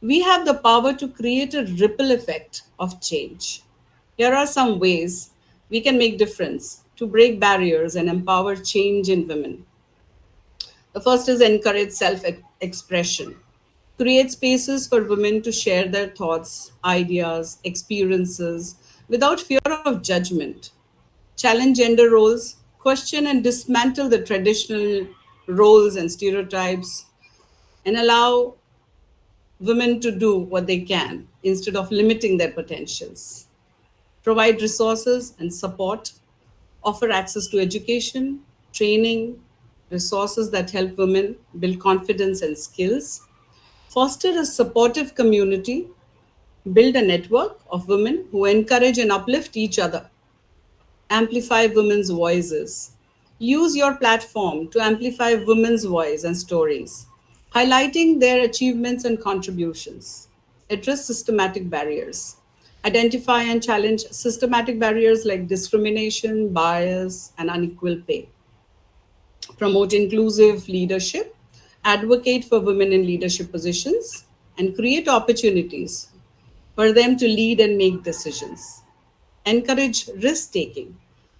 We have the power to create a ripple effect of change. Here are some ways we can make difference to break barriers and empower change in women. The first is encourage self expression. Create spaces for women to share their thoughts, ideas, experiences without fear of judgment. Challenge gender roles, question and dismantle the traditional roles and stereotypes, and allow women to do what they can instead of limiting their potentials. Provide resources and support, offer access to education, training, resources that help women build confidence and skills, foster a supportive community, build a network of women who encourage and uplift each other, amplify women's voices. Use your platform to amplify women's voice and stories, highlighting their achievements and contributions. Address systematic barriers. Identify and challenge systematic barriers like discrimination, bias, and unequal pay. Promote inclusive leadership. Advocate for women in leadership positions and create opportunities for them to lead and make decisions. Encourage risk taking.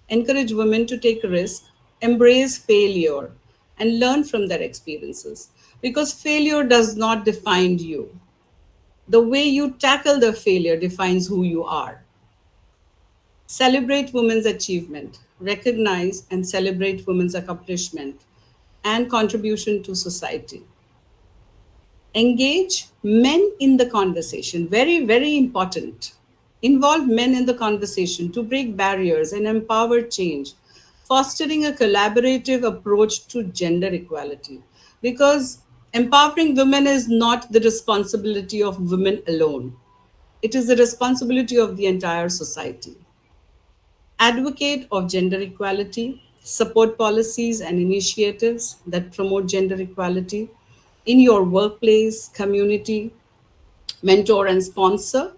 Encourage women to take risk, embrace failure, and learn from their experiences. Because failure does not define you. The way you tackle the failure defines who you are. Celebrate women's achievement, recognize and celebrate women's accomplishment and contribution to society. Engage men in the conversation, very, very important. Involve men in the conversation to break barriers and empower change, fostering a collaborative approach to gender equality. Because empowering women is not the responsibility of women alone, it is the responsibility of the entire society. Advocate of gender equality, support policies and initiatives that promote gender equality in your workplace, community, mentor and sponsor.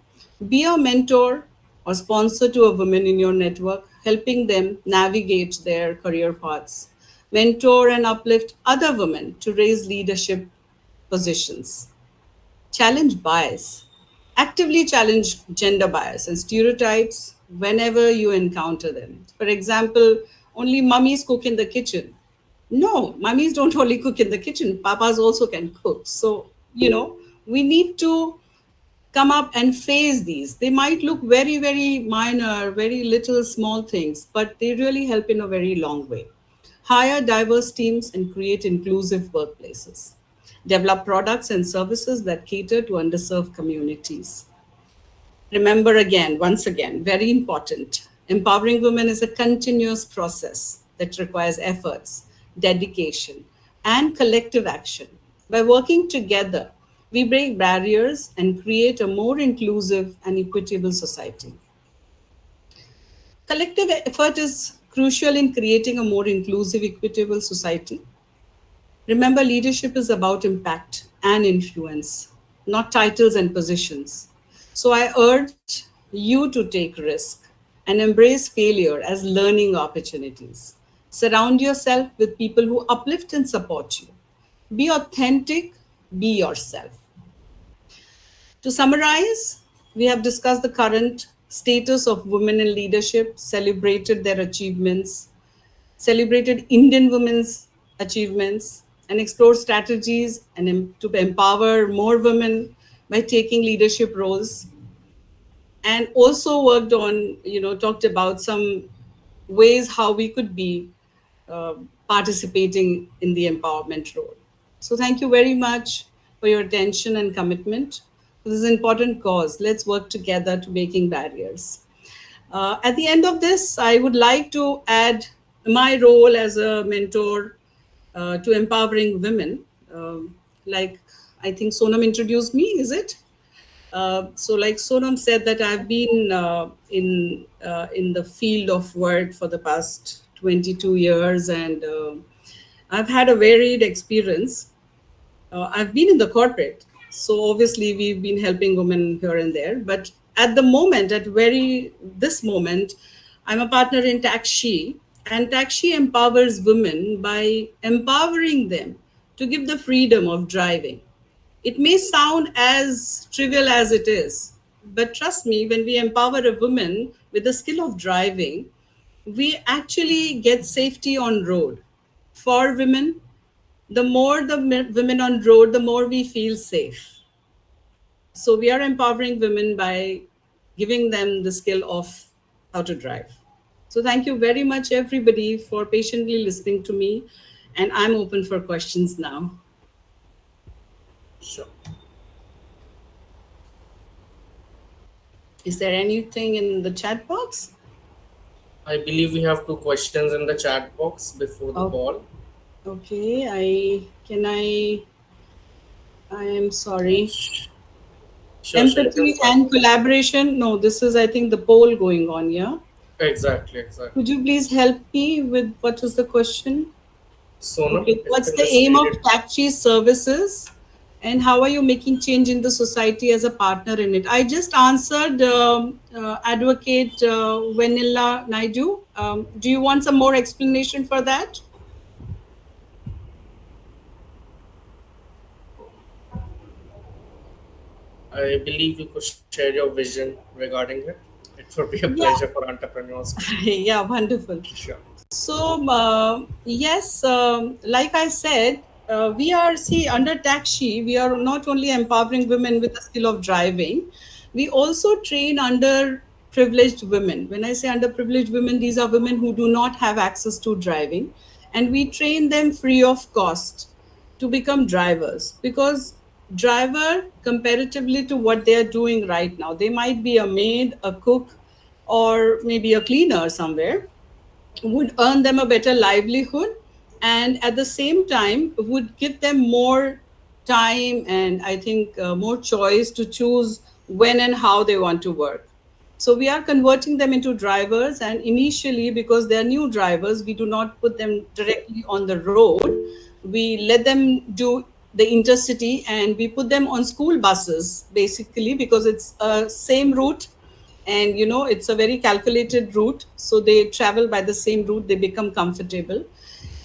Be a mentor or sponsor to a woman in your network, helping them navigate their career paths. Mentor and uplift other women to raise leadership positions. Challenge bias. Actively challenge gender bias and stereotypes whenever you encounter them. For example, only mummies cook in the kitchen. No, mummies don't only cook in the kitchen, papas also can cook. So, we need to come up and face these. They might look very, very minor, very little small things, but they really help in a very long way. Hire diverse teams and create inclusive workplaces. Develop products and services that cater to underserved communities. Remember again, once again, very important. Empowering women is a continuous process that requires efforts, dedication, and collective action. By working together, we break barriers and create a more inclusive and equitable society. Collective effort is crucial in creating a more inclusive, equitable society. Remember, leadership is about impact and influence, not titles and positions. So I urge you to take risk and embrace failure as learning opportunities. Surround yourself with people who uplift and support you. Be authentic, be yourself. To summarize, we have discussed the current status of women in leadership, celebrated their achievements, celebrated Indian women's achievements, and explored strategies to empower more women by taking leadership roles, and also worked on, talked about some ways how we could be uh, participating in the empowerment role. So thank you very much for your attention and commitment to this important cause. Let's work together to making barriers. At the end of this, I would like to add my role as a mentor to empowering women. Like I think Sonam introduced me, is it? So, like Sonam said, that I've been in the field of work for the past 22 years, and I've had a varied experience. I've been in the corporate, so obviously we've been helping women here and there. But at the moment, this moment, I'm a partner in Taxi, and Taxi empowers women by empowering them to give the freedom of driving. It may sound as trivial as it is, but trust me, when we empower a woman with the skill of driving, we actually get safety on road. For women, the more the women on road, the more we feel safe. So we are empowering women by giving them the skill of how to drive. So thank you very much, everybody, for patiently listening to me. And I'm open for questions now. Sure. Is there anything in the chat box? I believe we have two questions in the chat box before the Oh. call. Okay, I am sorry. Sure, sure. You can Empathy start. and collaboration. No, this is, I think, the poll going on, yeah? Exactly, exactly. Could you please help me with what was the question? Sonam, Okay, if you what's can the just aim read of it. Taxi services, and how are you making change in the society as a partner in it? I just answered Advocate Vanilla Naidu. Do you want some more explanation for that? I believe you could share your vision regarding it. It would be a pleasure Yeah, for entrepreneurs to. yeah, wonderful. Sure. So, yes, like I said, we are, see, under Taxi, we are not only empowering women with the skill of driving, we also train underprivileged women. When I say underprivileged women, these are women who do not have access to driving, and we train them free of cost to become drivers, because driver, comparatively to what they are doing right now, they might be a maid, a cook, or maybe a cleaner somewhere, would earn them a better livelihood, and at the same time would give them more time, and I think more choice to choose when and how they want to work. So we are converting them into drivers, and initially, because they are new drivers, we do not put them directly on the road. We let them do the intercity, and we put them on school buses, basically, because it's a same route, and it's a very calculated route, so they travel by the same route, they become comfortable.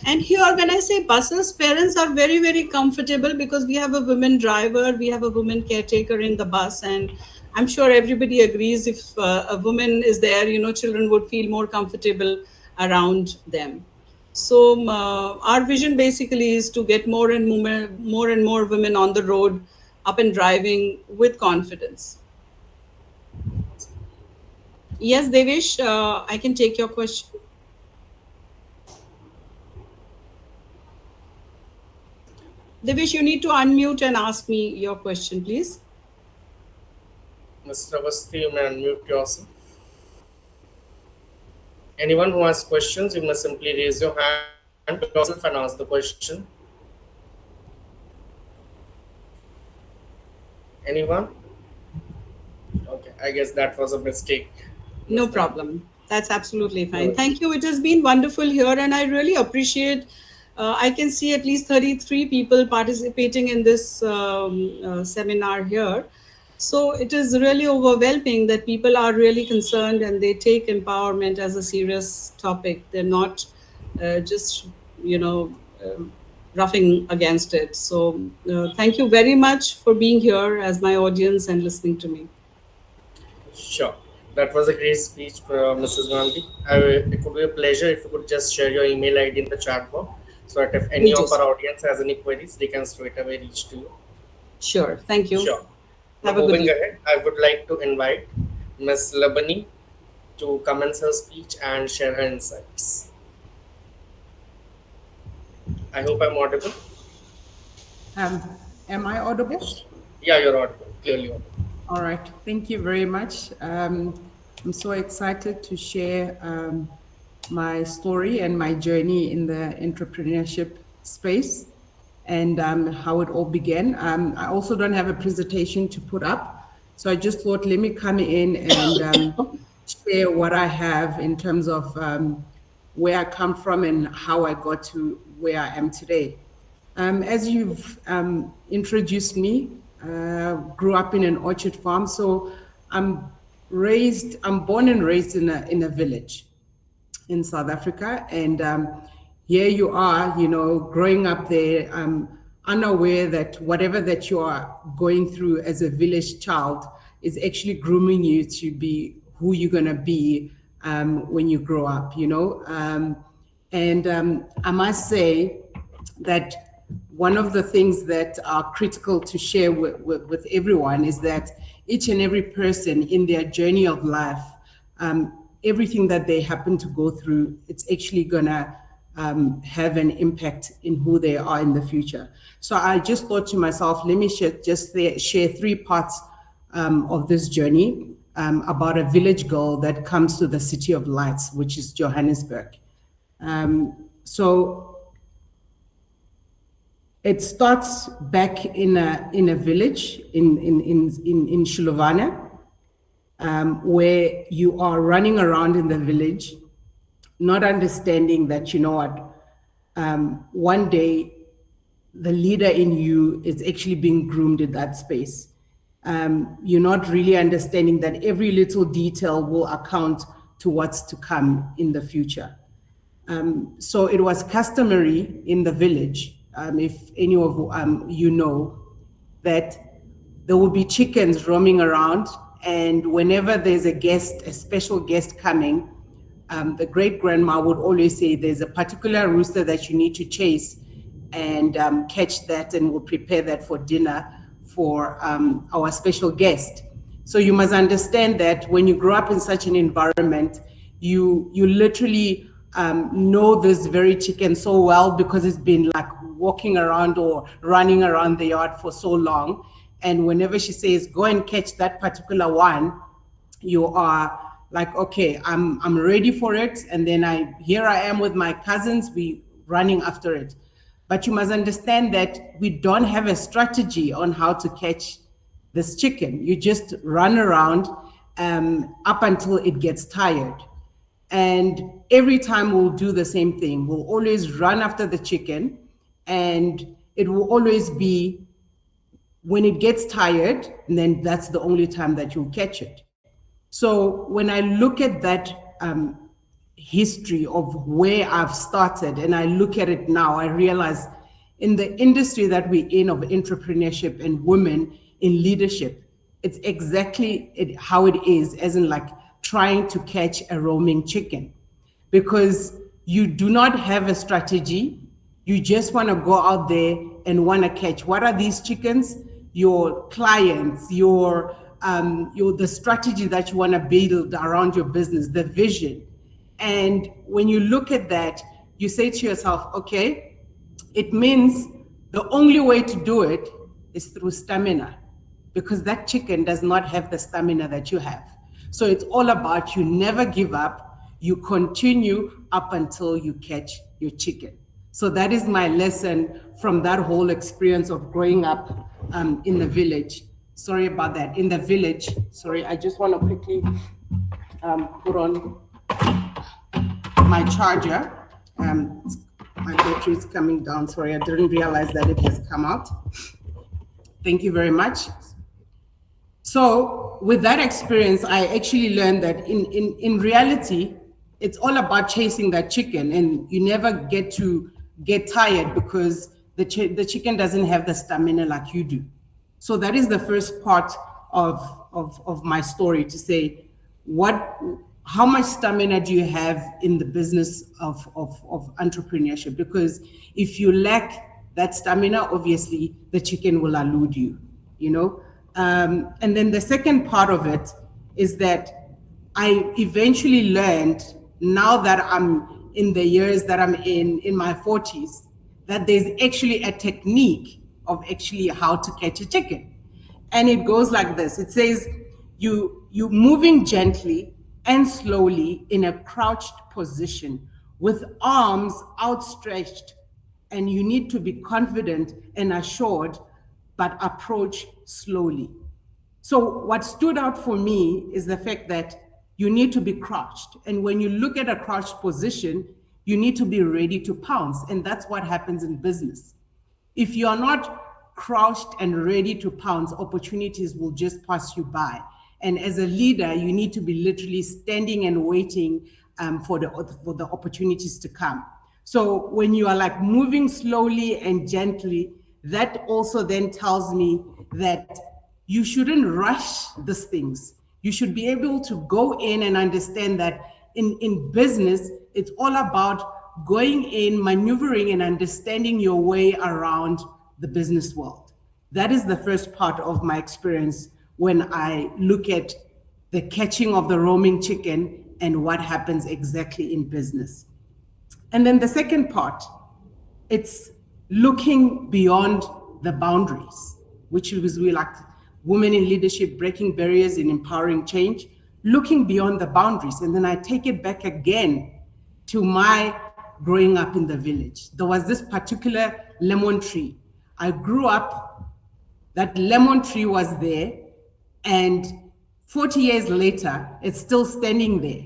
And here, when I say buses, parents are very, very comfortable, because we have a woman driver, we have a woman caretaker in the bus, and I'm sure everybody agrees, if a woman is there, children would feel more comfortable around them. So our vision basically is to get more and more women on the road, up and driving with confidence. Yes, Devish, I can take your question. Devish, you need to unmute and ask me your question, please. Mr. Avasti, you may unmute yourself. Anyone who has questions, you must simply raise your hand yourself and ask the question. Anyone? Okay, I guess that was a mistake, No Mr. problem. That's absolutely No fine. issue. Thank you. It has been wonderful here, and I really appreciate. I can see at least 33 people participating in this seminar here. So it is really overwhelming that people are really concerned and they take empowerment as a serious topic. They're not just, you know, uh, roughing against it. So thank you very much for being here as my audience and listening to me. Sure. That was a great speech, Mrs. Gandhi. It would be a pleasure if you could just share your email ID in the chat box so that if any Will do of our so. audience has any queries, they can straight away reach to you. Sure. Thank you. Sure. Now, Have a good moving evening. ahead, I would like to invite Ms. Labani to commence her speech and share her insights. I hope I'm audible. Um, am I audible? Yeah, you're audible, clearly audible. All right. Thank you very much. I'm so excited to share my story and my journey in the entrepreneurship space and how it all began. I also don't have a presentation to put up. So I just thought, let me come in and share what I have in terms of where I come from and how I got to where I am today. As you've introduced me, grew up in an orchard farm. So I'm born and raised in a village in South Africa. And here you are, growing up there, unaware that whatever that you are going through as a village child is actually grooming you to be who you're going to be when you grow up, I must say that one of the things that are critical to share with everyone is that each and every person in their journey of life, everything that they happen to go through, it's actually gonna have an impact in who they are in the future. So I just thought to myself, let me share 3 parts of this journey about a village girl that comes to the City of Lights, which is Johannesburg. So it starts back in a village in Shilovane, where you are running around in the village, not understanding that, one day the leader in you is actually being groomed in that space. You're not really understanding that every little detail will account to what's to come in the future. So it was customary in the village, if any of you know, that there will be chickens roaming around, and whenever there's a special guest coming, the great grandma would always say there's a particular rooster that you need to chase and catch that, and we'll prepare that for dinner for our special guest. So you must understand that when you grow up in such an environment, you literally know this very chicken so well because it's been like walking around or running around the yard for so long. And whenever she says, go and catch that particular one, you are like, okay, I'm ready for it. And then here I am with my cousins, we running after it. But you must understand that we don't have a strategy on how to catch this chicken. You just run around up until it gets tired. And every time we'll do the same thing. We'll always run after the chicken, and it will always be when it gets tired, and then that's the only time that you'll catch it. So when I look at that history of where I've started and I look at it now, I realize in the industry that we're in of entrepreneurship and women in leadership, it's exactly how it is, as in like trying to catch a roaming chicken, because you do not have a strategy. You just want to go out there and want to catch. What are these chickens? Your clients, the strategy that you want to build around your business, the vision. And when you look at that, you say to yourself, okay, it means the only way to do it is through stamina, because that chicken does not have the stamina that you have. So it's all about you never give up, you continue up until you catch your chicken. So that is my lesson from that whole experience of growing up in the village. Sorry about that, in the village. Sorry, I just want to quickly put on my charger. My battery is coming down. Sorry, I didn't realize that it has come out. Thank you very much. So with that experience, I actually learned that in reality, it's all about chasing that chicken, and you never get tired because the chicken doesn't have the stamina like you do. So that is the first part of my story, to say how much stamina do you have in the business of entrepreneurship? Because if you lack that stamina, obviously the chicken will elude you, And then the second part of it is that I eventually learned, now that I'm in the years that I'm in my 40s, that there's actually a technique of actually how to catch a chicken. And it goes like this. It says, you moving gently and slowly in a crouched position with arms outstretched, and you need to be confident and assured, but approach slowly. So what stood out for me is the fact that you need to be crouched. And when you look at a crouched position, you need to be ready to pounce. And that's what happens in business. If you're not crouched and ready to pounce, opportunities will just pass you by. And as a leader, you need to be literally standing and waiting for the opportunities to come. So when you are like moving slowly and gently, that also then tells me that you shouldn't rush these things. You should be able to go in and understand that in business, it's all about going in, maneuvering, and understanding your way around the business world. That is the first part of my experience when I look at the catching of the roaming chicken and what happens exactly in business. And then the second part, it's looking beyond the boundaries, which is we like women in leadership, breaking barriers and empowering change, looking beyond the boundaries. And then I take it back again to my growing up in the village. There was this particular lemon tree. I grew up, that lemon tree was there, and 40 years later, it's still standing there.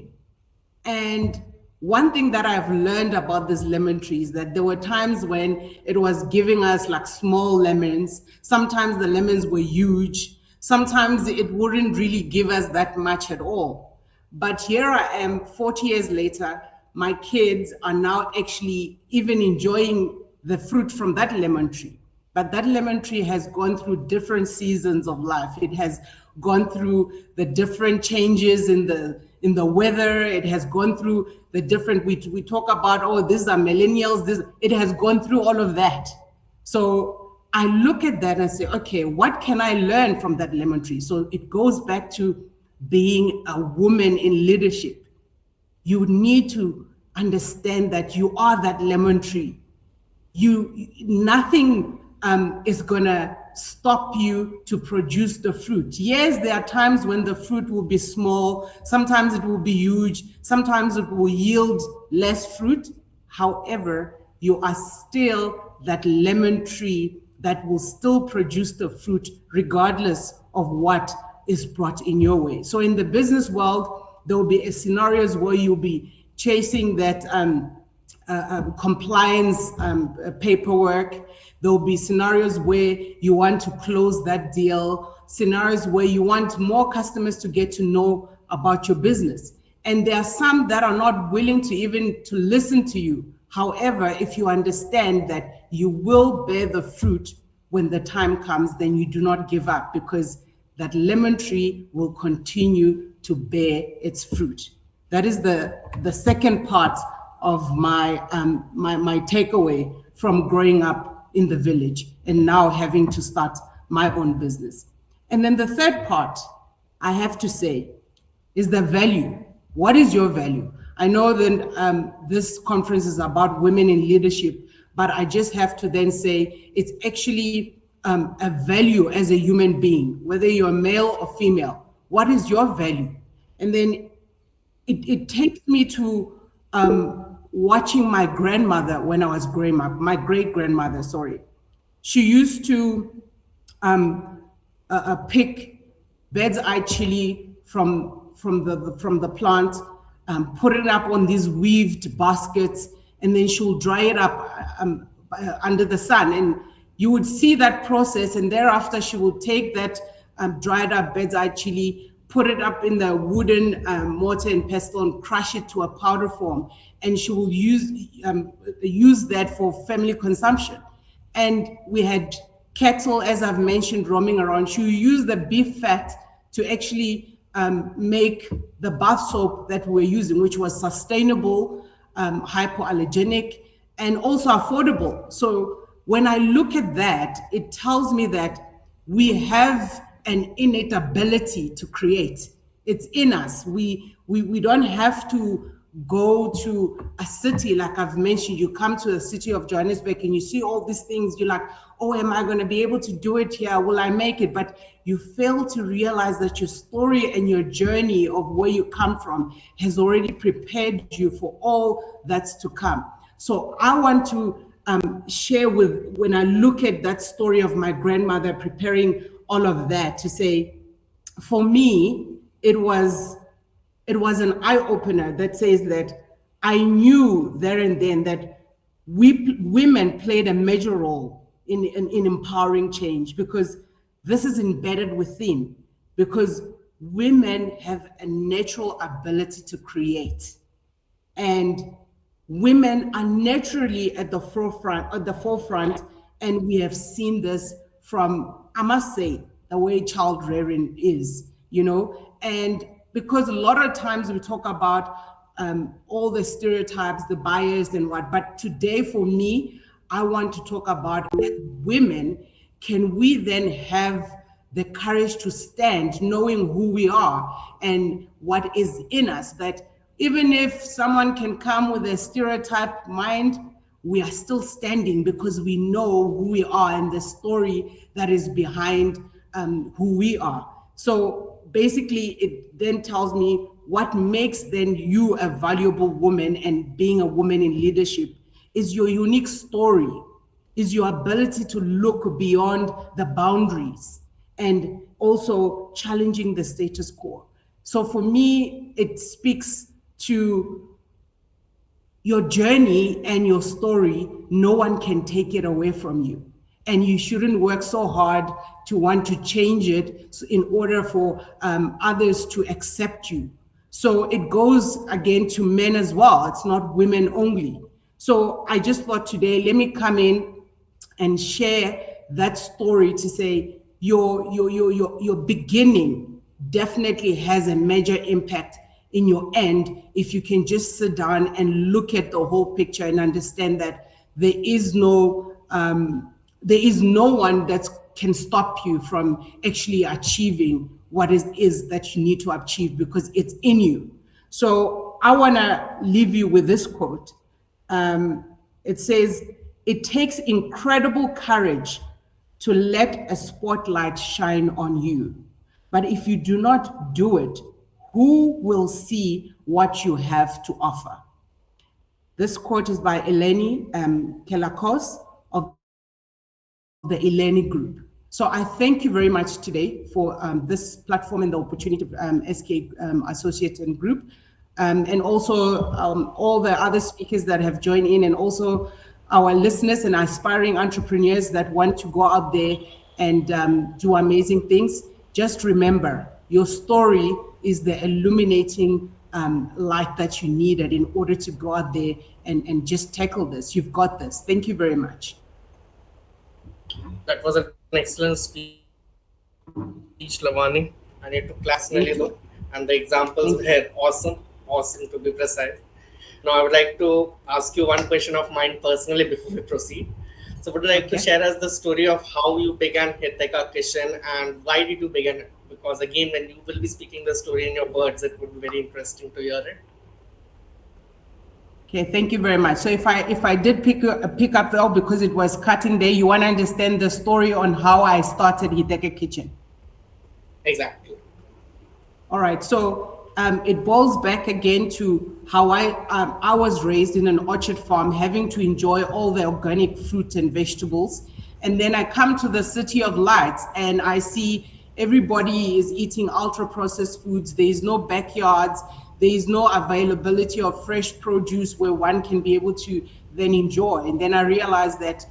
And one thing that I've learned about this lemon tree is that there were times when it was giving us like small lemons. Sometimes the lemons were huge. Sometimes it wouldn't really give us that much at all. But here I am 40 years later, my kids are now actually even enjoying the fruit from that lemon tree. But that lemon tree has gone through different seasons of life. It has gone through the different changes in the weather. It has gone through the different, we talk about, oh, these are millennials. It has gone through all of that. So I look at that and say, okay, what can I learn from that lemon tree? So it goes back to being a woman in leadership. You need to understand that you are that lemon tree. Nothing is gonna stop you to produce the fruit. Yes, there are times when the fruit will be small, sometimes it will be huge, sometimes it will yield less fruit. However, you are still that lemon tree that will still produce the fruit regardless of what is brought in your way. So in the business world, there will be scenarios where you'll be chasing that compliance paperwork. There will be scenarios where you want to close that deal, scenarios where you want more customers to get to know about your business. And there are some that are not willing to even to listen to you. However, if you understand that you will bear the fruit when the time comes, then you do not give up, because that lemon tree will continue to bear its fruit. That is the second part of my takeaway from growing up in the village and now having to start my own business. And then the third part, I have to say, is the value. What is your value? I know that this conference is about women in leadership, but I just have to then say it's actually a value as a human being, whether you're male or female. What is your value? And then it takes me to watching my grandmother when I was growing up, my great-grandmother, sorry. She used to pick bird's eye chili from the plant, put it up on these weaved baskets, and then she'll dry it up under the sun. And you would see that process, and thereafter she will take that dried up bird's eye chili, put it up in the wooden mortar and pestle and crush it to a powder form. And she will use that for family consumption. And we had cattle, as I've mentioned, roaming around. She will use the beef fat to actually make the bath soap that we're using, which was sustainable, hypoallergenic, and also affordable. So when I look at that, it tells me that we have an innate ability to create. It's in us. We don't have to go to a city, like I've mentioned, you come to the city of Johannesburg and you see all these things, you're like, oh, am I going to be able to do it here? Will I make it? But you fail to realize that your story and your journey of where you come from has already prepared you for all that's to come. So I want to share with, when I look at that story of my grandmother preparing all of that, to say, for me, it was an eye-opener that says that I knew there and then that women played a major role in empowering change, because this is embedded within, because women have a natural ability to create, and women are naturally at the forefront, and we have seen this from, I must say, the way child rearing is, and because a lot of times we talk about all the stereotypes, the bias and what, but today for me, I want to talk about, as women, can we then have the courage to stand knowing who we are and what is in us, that even if someone can come with a stereotype mind, we are still standing because we know who we are and the story that is behind who we are. So basically, it then tells me what makes then you a valuable woman, and being a woman in leadership is your unique story, is your ability to look beyond the boundaries and also challenging the status quo. So for me, it speaks to your journey and your story. No one can take it away from you. And you shouldn't work so hard to want to change it in order for others to accept you. So it goes again to men as well. It's not women only. So I just thought today, let me come in and share that story to say your beginning definitely has a major impact in your end, if you can just sit down and look at the whole picture and understand that there is no one that can stop you from actually achieving what is that you need to achieve, because it's in you. So I want to leave you with this quote. It says, "It takes incredible courage to let a spotlight shine on you. But if you do not do it, who will see what you have to offer?" This quote is by Eleni Kelakos of the Eleni Group. So I thank you very much today for this platform and the opportunity of SK Associates and Group, and also all the other speakers that have joined in, and also our listeners and aspiring entrepreneurs that want to go out there and do amazing things. Just remember, your story is the illuminating light that you needed in order to go out there and just tackle this. You've got this. Thank you very much. That was an excellent speech, Lavani. I need to class though, and the examples were awesome to be precise. Now, I would like to ask you one question of mine personally before we proceed. So, would you like to share us the story of how you began Hiteka Kitchen and why did you begin it? Because again, when you will be speaking the story in your words, it would be very interesting to hear it. Okay, thank you very much. So if I did pick up well, because it was cutting there, you want to understand the story on how I started Hiteka Kitchen. Exactly. All right. So it boils back again to how I was raised in an orchard farm, having to enjoy all the organic fruit and vegetables, and then I come to the City of Lights and I see everybody is eating ultra processed foods. There is no backyards. There is no availability of fresh produce where one can be able to then enjoy. And then I realized that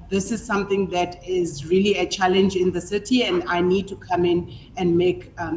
this is something that is really a challenge in the city, and I need to come in and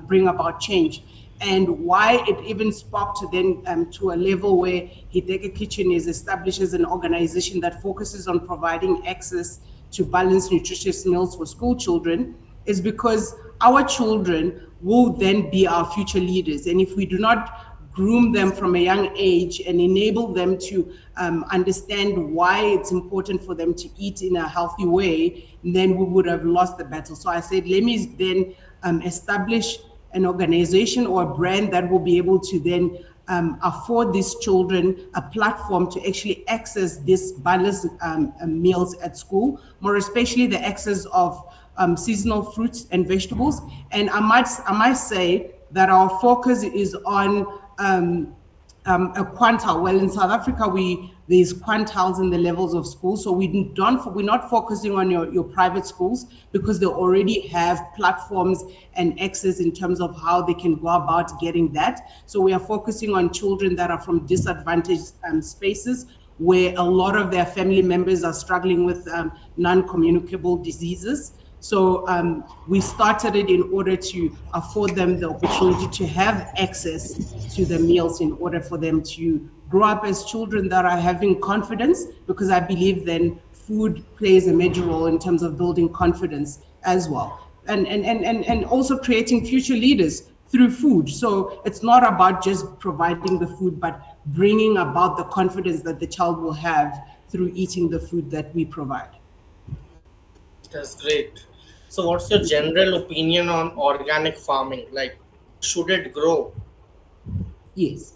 bring about change. And why it even sparked then to a level where Hiteka Kitchen is established as an organization that focuses on providing access to balanced, nutritious meals for school children, is because our children will then be our future leaders. And if we do not groom them from a young age and enable them to understand why it's important for them to eat in a healthy way, then we would have lost the battle. So I said, let me then establish an organization or a brand that will be able to then afford these children a platform to actually access these balanced meals at school, more especially the access of seasonal fruits and vegetables. And I might say that our focus is on a quantile. Well, in South Africa, there's quantiles in the levels of school, so we're not focusing on your private schools because they already have platforms and access in terms of how they can go about getting that. So we are focusing on children that are from disadvantaged spaces, where a lot of their family members are struggling with non-communicable diseases. So we started it in order to afford them the opportunity to have access to the meals in order for them to grow up as children that are having confidence, because I believe then food plays a major role in terms of building confidence as well. And also creating future leaders through food. So it's not about just providing the food, but bringing about the confidence that the child will have through eating the food that we provide. That's great. So, what's your general opinion on organic farming? Like, should it grow? Yes.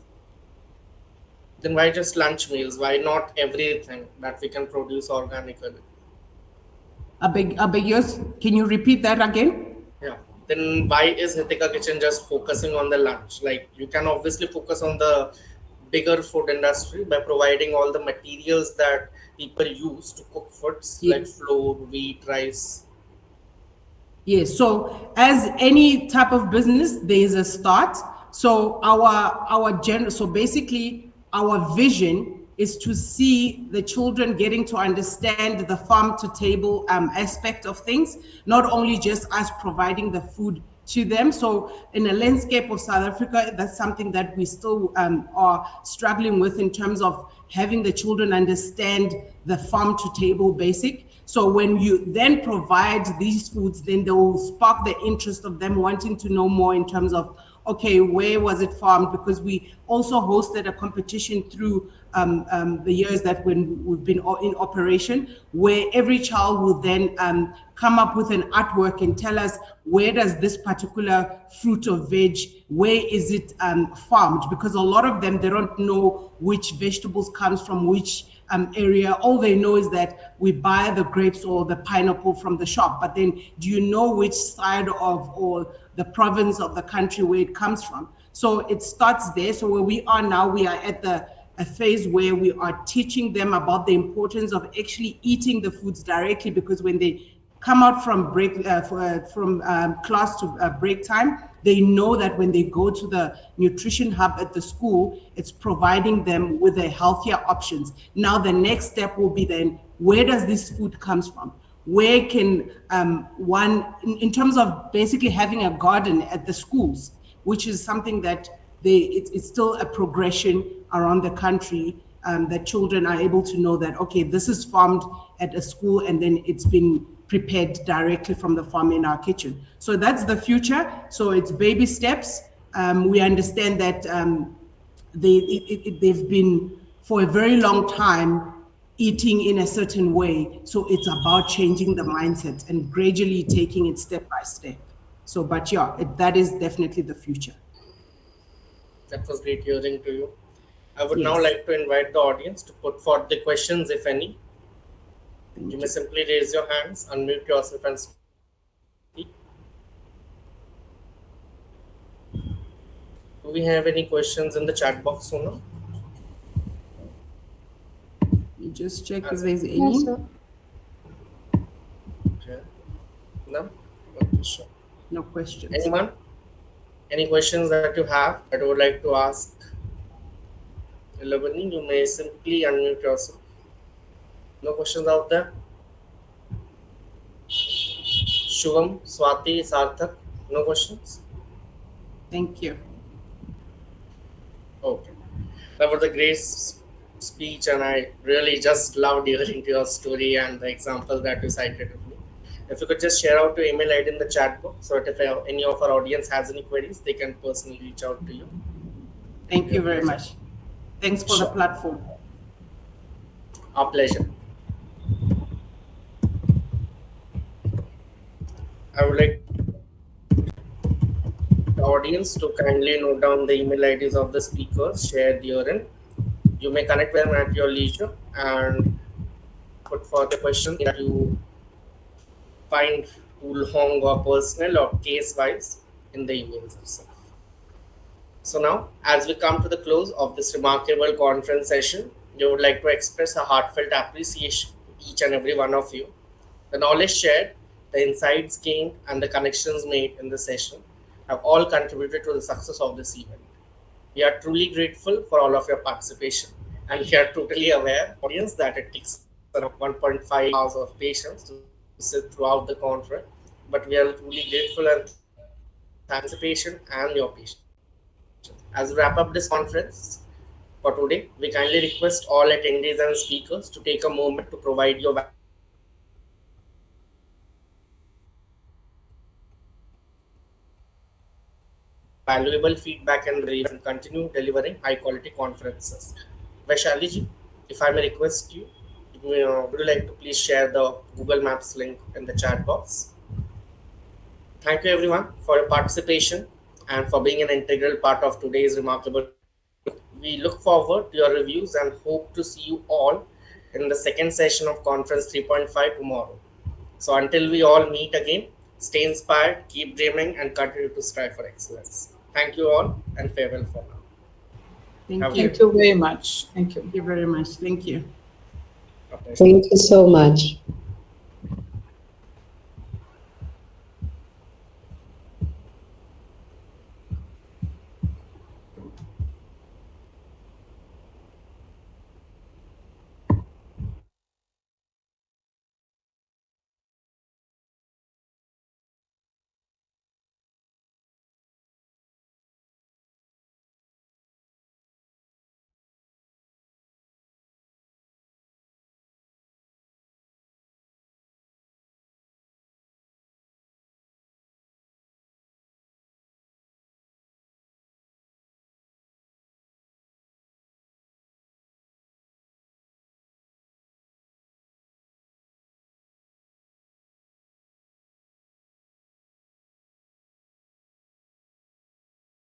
Then why just lunch meals? Why not everything that we can produce organically? I beg yours. Can you repeat that again? Yeah. Then why is Hitika Kitchen just focusing on the lunch? Like, you can obviously focus on the bigger food industry by providing all the materials that people use to cook foods Yeah. like flour, wheat, rice. Yes. So as any type of business, there is a start. So so basically our vision is to see the children getting to understand the farm to table aspect of things, not only just us providing the food to them. So in a landscape of South Africa, that's something that we still are struggling with in terms of having the children understand the farm to table basic. So when you then provide these foods, then they will spark the interest of them wanting to know more in terms of, okay, where was it farmed? Because we also hosted a competition through the years that when we've been in operation, where every child will then come up with an artwork and tell us, where does this particular fruit or veg, where is it farmed? Because a lot of them, they don't know which vegetables comes from which area. All they know is that we buy the grapes or the pineapple from the shop, but then do you know which side of or the province of the country where it comes from? So it starts there. So where we are now, we are at a phase where we are teaching them about the importance of actually eating the foods directly, because when they come out from class to break time, they know that when they go to the nutrition hub at the school, it's providing them with a healthier options. Now the next step will be then, where does this food comes from? Where can one, in terms of basically having a garden at the schools, which is something that it's still a progression around the country, that children are able to know that, okay, this is farmed at a school and then it's been prepared directly from the farm in our kitchen. So that's the future. So it's baby steps. We understand that they've been for a very long time eating in a certain way. So it's about changing the mindset and gradually taking it step by step. So, but yeah, that is definitely the future. That was great hearing to you. I would now Yes. like to invite the audience to put forth the questions, if any. You may simply raise your hands, unmute yourself, and speak. Do we have any questions in the chat box, Sona? You just check if there's any. Yes, sir. Okay. No? Okay, sure. No questions. Anyone? Any questions that you have that you would like to ask Ilabani? You may simply unmute yourself. No questions out there? Shubham, Swati, Sarthak, no questions? Thank you. Okay. That was a great speech, and I really just loved hearing your story and the examples that you cited with me. If you could just share out your email ID in the chat box, so that if any of our audience has any queries, they can personally reach out to you. Thank you very much. Thanks for the Sure. platform. Our pleasure. I would like to audience to kindly note down the email IDs of the speakers shared herein. You may connect with them at your leisure and put further questions that you find too long or personal or case wise in the emails itself. So now, as we come to the close of this remarkable conference session, we would like to express a heartfelt appreciation to each and every one of you. The knowledge shared, the insights gained, and the connections made in the session have all contributed to the success of this event. We are truly grateful for all of your participation, and we are totally aware, audience, that it takes around 1.5 hours of patience to sit throughout the conference. But we are truly grateful and thankful for your participation and your patience. As we wrap up this conference for today, we kindly request all attendees and speakers to take a moment to provide your valuable feedback and the reviews. Your feedback and reviews help us improve our conference and continue delivering high quality conferences. Vaishali ji, if I may request you, would you like to please share the Google Maps link in the chat box? Thank you everyone for your participation and for being an integral part of today's remarkable event. We look forward to your reviews and hope to see you all in the second session of Conference 3.5 tomorrow. So until we all meet again, stay inspired, keep dreaming, and continue to strive for excellence. Thank you all and farewell for now. Thank Have a you. Thank you very much. Thank you. Thank you very much. Thank you. God bless. Thank you so much.